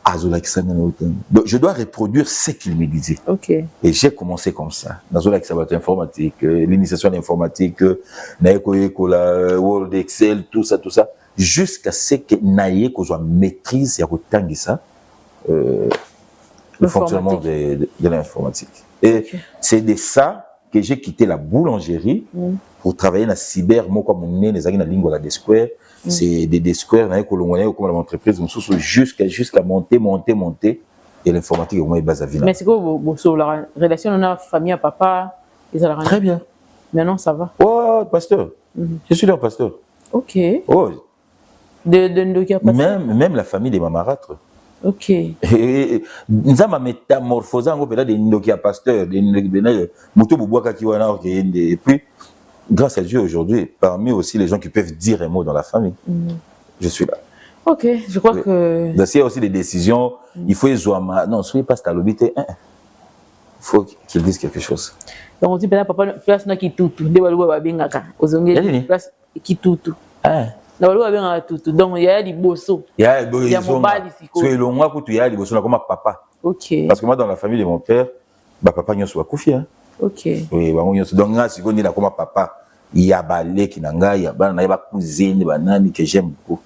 azola kisanga na hotel. Donc je dois reproduire ce qu'il me disait. OK. Et j'ai commencé comme ça nazola kisaba informatique, l'initiation à l'informatique, na ekola Word, Excel, tout ça jusqu'à ce que naye ko zo maîtrise ya kotangisa le fonctionnement de l'informatique. Et c'est de ça que j'ai quitté la boulangerie pour travailler dans la cyber. Moi, comme on est dans la ligne des squares, c'est des squares dans comme l'entreprise, jusqu'à monter. Et l'informatique est vraiment base à vie. Mais c'est quoi la relation de notre famille à papa? Très bien. Maintenant, ça va. Oh, pasteur. Je suis leur pasteur. OK. Oh. Même la famille des mamarâtres. OK. Nous avons métamorphosé en gros des Nokia pasteurs, des Moutou Boubouaka qui wana et puis grâce à Dieu aujourd'hui, parmi aussi les gens qui peuvent dire un mot dans la famille, je suis là. OK, je crois que il y a aussi des décisions, il faut non, soyez pas stabilité, il faut qu'il dise quelque chose. Donc on dit papa place na kitutu, de baluwa babengaka, ozongeli place kitutu. Donc il y a des bossos. Il y a mon bal ici. Il y a des bossos comme papa. OK. Parce que moi dans la famille de mon père, papa n'y a pas koufi. OK. Oui, donc là si on dit comme papa, il y a balé qui nanga, il y a cousine, banani que j'aime beaucoup.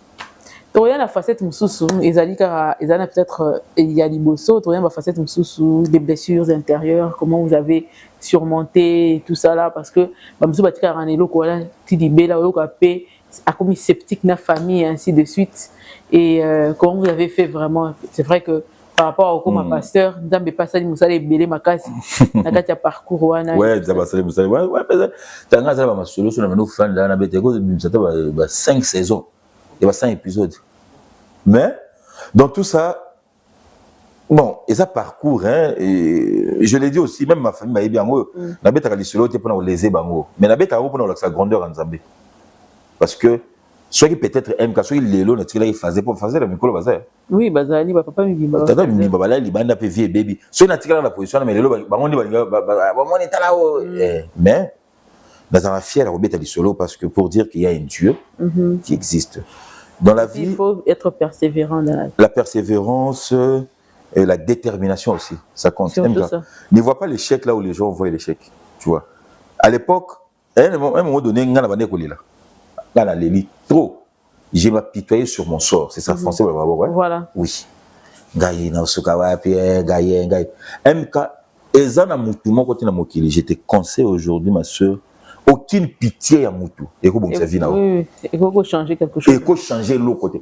Donc il y a la facette mususu, peut-être il y a des bossos, il y a la facette mususu, des blessures intérieures, comment vous avez surmonté tout ça là parce que mususu batika ranelo ko la tidibela o ka pe a commis sceptique na famille ainsi de suite et comment vous avez fait vraiment. C'est vrai que par rapport au comme pasteur ndambe pas ça musala ebele makasi na kati ya parcours wana ouais ça va ça musala ouais tanga ça va masolo sur na fan là na bete ko ça va 5 saisons et 5 épisodes mais dans tout ça bon et ça parcours et je l'ai dit aussi même ma famille m'a bien na bete ka lisolo te pona léser bango mais na bete ka pona la grandeur en Zambie. Parce que soit qui peut-être aime soit il est là il faisait pour faire le micro bazar. Oui bazali papa mi bimba. Tata mi bimba là il banda pe vie baby. Soit na tika la position mais le bango ni on est là mais dans un fier Robert Ali solo parce que pour dire qu'il y a un Dieu qui existe dans la vie. Il faut être persévérant dans la vie. La persévérance et la détermination aussi, ça compte. Ça. Ne vois pas l'échec là où les gens voient l'échec, tu vois. À l'époque, à un moment donné ngana bande ko lila. Là, trop. Je m'apitoyais sur mon sort. C'est ça, français, ouais. Voilà. Oui. Gaïe, na sukawa, pierre, gaïe. MK, ezana mutu, mon côté na mokili. Je te conseille aujourd'hui, ma soeur, aucune pitié à mutu. Et que bon, ça vit na. Oui, il faut changer quelque chose. Il faut changer l'autre côté.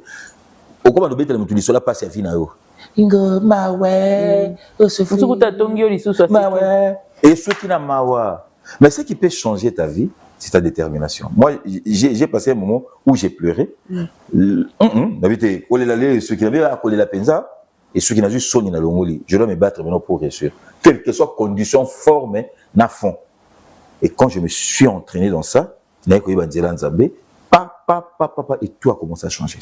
Au comment nous bêter la mutu, cela passe à vie na yo. Ingo, ma ouais. Ce fou, tu as tongi au lissou, ma ouais. Et ce qui n'a ma ouais. Mais ce qui peut changer ta vie, c'est ta détermination. Moi, j'ai passé un moment où j'ai pleuré. Ceux qui avaient collé la penza et ceux qui n'ont juste sonné dans le Mongoli. Je dois me battre maintenant pour réussir. Quelle que soit condition, forme, na fond. Et quand je me suis entraîné dans ça, et tout a commencé à changer.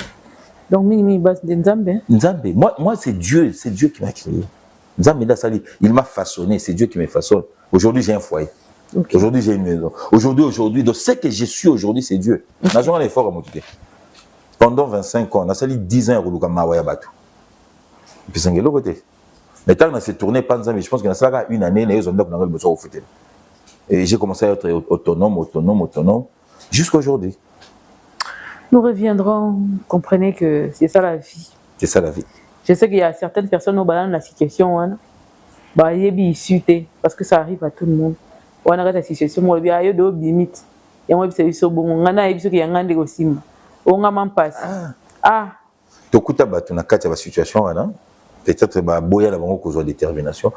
Donc, minimi base de Nzambe. Nzambe, moi c'est Dieu qui m'a créé. Nzambe, il m'a façonné, c'est Dieu qui me façonne. Aujourd'hui, j'ai un foyer. Okay. Aujourd'hui, j'ai une maison. Aujourd'hui, donc ce que je suis aujourd'hui, c'est Dieu. Okay. N'a effort à motiver. Pendant 25 ans, on a sali 10 ans à Roulouka Mawaya Batu. Et puis, c'est un côté. Mais tant qu'on s'est tourné, je pense qu'on a une année, on a besoin de foot. Et j'ai commencé à être autonome, jusqu'à aujourd'hui. Nous reviendrons, comprenez que c'est ça la vie. C'est ça la vie. Je sais qu'il y a certaines personnes au dans la situation, parce que ça arrive à tout le monde. On a la situation, on a eu des limites. Et on a eu des choses, on a eu des choses, on a passe. Ah. Tu as une situation, peut-être que la cause de détermination.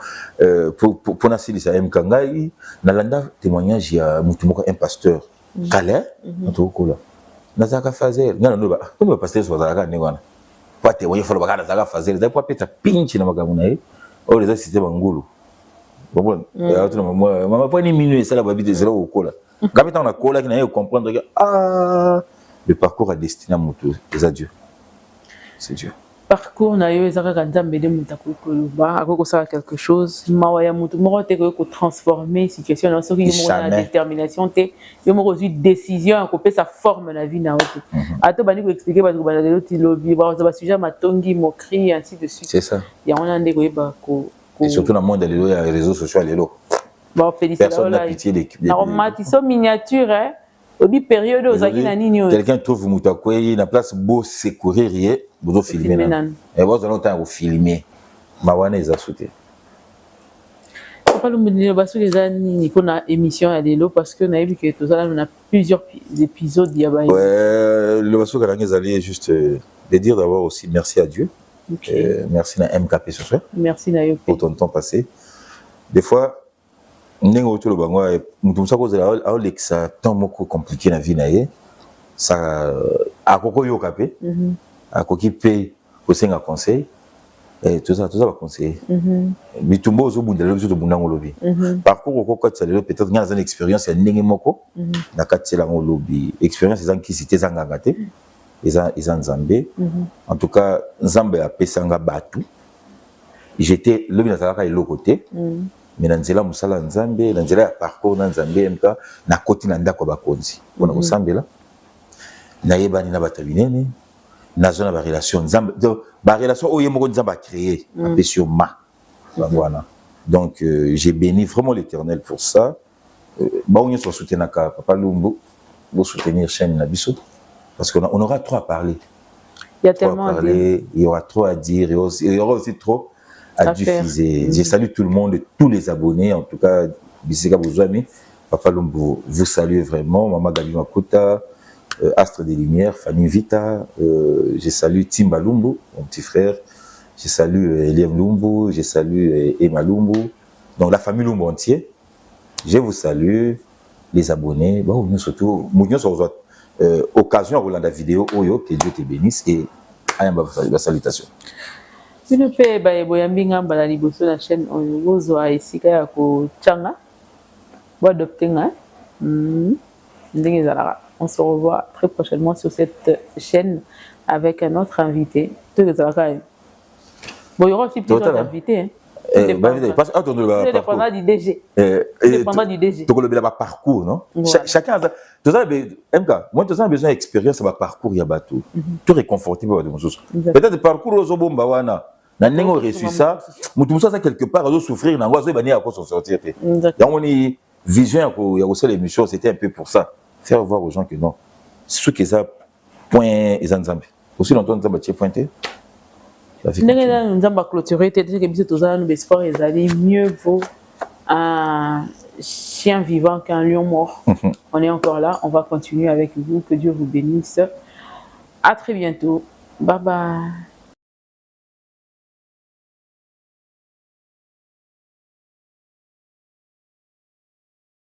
Pour Nassili Sahem Kangai, Nalanda témoignage, il y a un pasteur. Calais, en tout cas. Nazaka fazer non comme pasteur sur Nazaka négona pas témoigner faut le bagage Nazaka fazer ça pas peut-être pinch na magamu nae o les assistés bangulu bon moi pas ni minute ça la babi de zéro au cola quand on a cola qui n'a comprendre que le parcours à destiné à moto les adieux c'est Dieu parcours na yo ezaka Nzambe de mutakuluba akoko sala quelque chose mawaya mutu moko te ko transformer situation dans ce qui est la détermination te yo moko aussi décision ko pe sa forme la vie na oto ato bani ko expliquer ba ko ba lelo ti lobby ba za sujet matongi moquerie ainsi de suite c'est ça ya on a ndeko ba ko et surtout dans le monde de les réseaux sociaux lelo ba féliciter personne n'a pitié d'équipe na romatiso miniature au bi période aux akina nini quelqu'un trouve mutakwe na place beau secourir rien vous filmer et vous allez temps filmer mawana les assouter pas le monde parce que les années qu'on a émission à l'élo parce que on a vu que tout ça on a plusieurs épisodes il y a le basso que les allez juste de dire d'abord aussi merci à Dieu merci na MKP ce soir merci na yo pour ton temps passé des fois ndenge autour le bango mutum sa cause la Alexa tant moko compliqué na vie na ye ça akoko yo kapé akoki pe kosenga conseil et tout ça va conseiller bitumbo zo bundela biso to bundango lobi parcours okoko tsalelo peut-être ngana za expérience ya ndenge moko na katsela ngo lobi expérience ezan ki cité zanganga te ezan Nzambe en tout cas Nzambe a pesanga batu j'étais lobi na sala ka eloko te mais na nzela musala Nzambe na nzela parcours na Nzambe mka na koti na ndako bakonzi pona kosambela na yebani na batabinene na zone ba relation Nzambe ba relation oyo moko Nzambe a créé sur ma voilà donc j'ai béni vraiment l'Éternel pour ça ba on se soutenir ka papa Lumbu pour soutenir chaîne na biso parce qu'on aura trop à parler il y a tellement à dire il y aura trop à dire il y aura aussi trop à diffuser. Je salue tout le monde, tous les abonnés, en tout cas, Bisika Bouzouami, Papa Lumbu, vous saluez vraiment, Maman Gabi Makuta, Astre des Lumières, Fanny Vita, je salue Timba Lumbu, mon petit frère, je salue Eliam Lumbu, je salue Emma Lumbu, donc la famille Lumbu entière, je vous salue, les abonnés, bon, nous surtout, nous sommes occasion à regarder la vidéo, que Dieu te bénisse et à une salutation. Une paix boyambi ngamba na liboso na chaîne ozo a esika ya ko changa bo adopter nga ndenge zalaka on se revoit très prochainement sur cette chaîne avec un autre invité tout zalaka bon il y aura aussi plusieurs invités parce que ça dépendra du DG dépendra du DG donc le parcours non chacun tout ça MK moi tout ça besoin d'expérience ba parcours ya bateau tout réconforté ba de peut-être parcours ozo bomba wana na nengo reçu ça mutu ça quelque part doit souffrir na ngozo bani à quoi s'en sortir té donc on est vision ya ko l'émission c'était un peu pour ça faire voir aux gens que non ce que ça point les Nzambe aussi longtemps Nzambe tient pointé ndenge na Nzambe clôturer té que biso tozala no sport ezali mieux vaut un chien vivant qu'un lion mort on est encore là on va continuer avec vous que Dieu vous bénisse à très bientôt bye bye.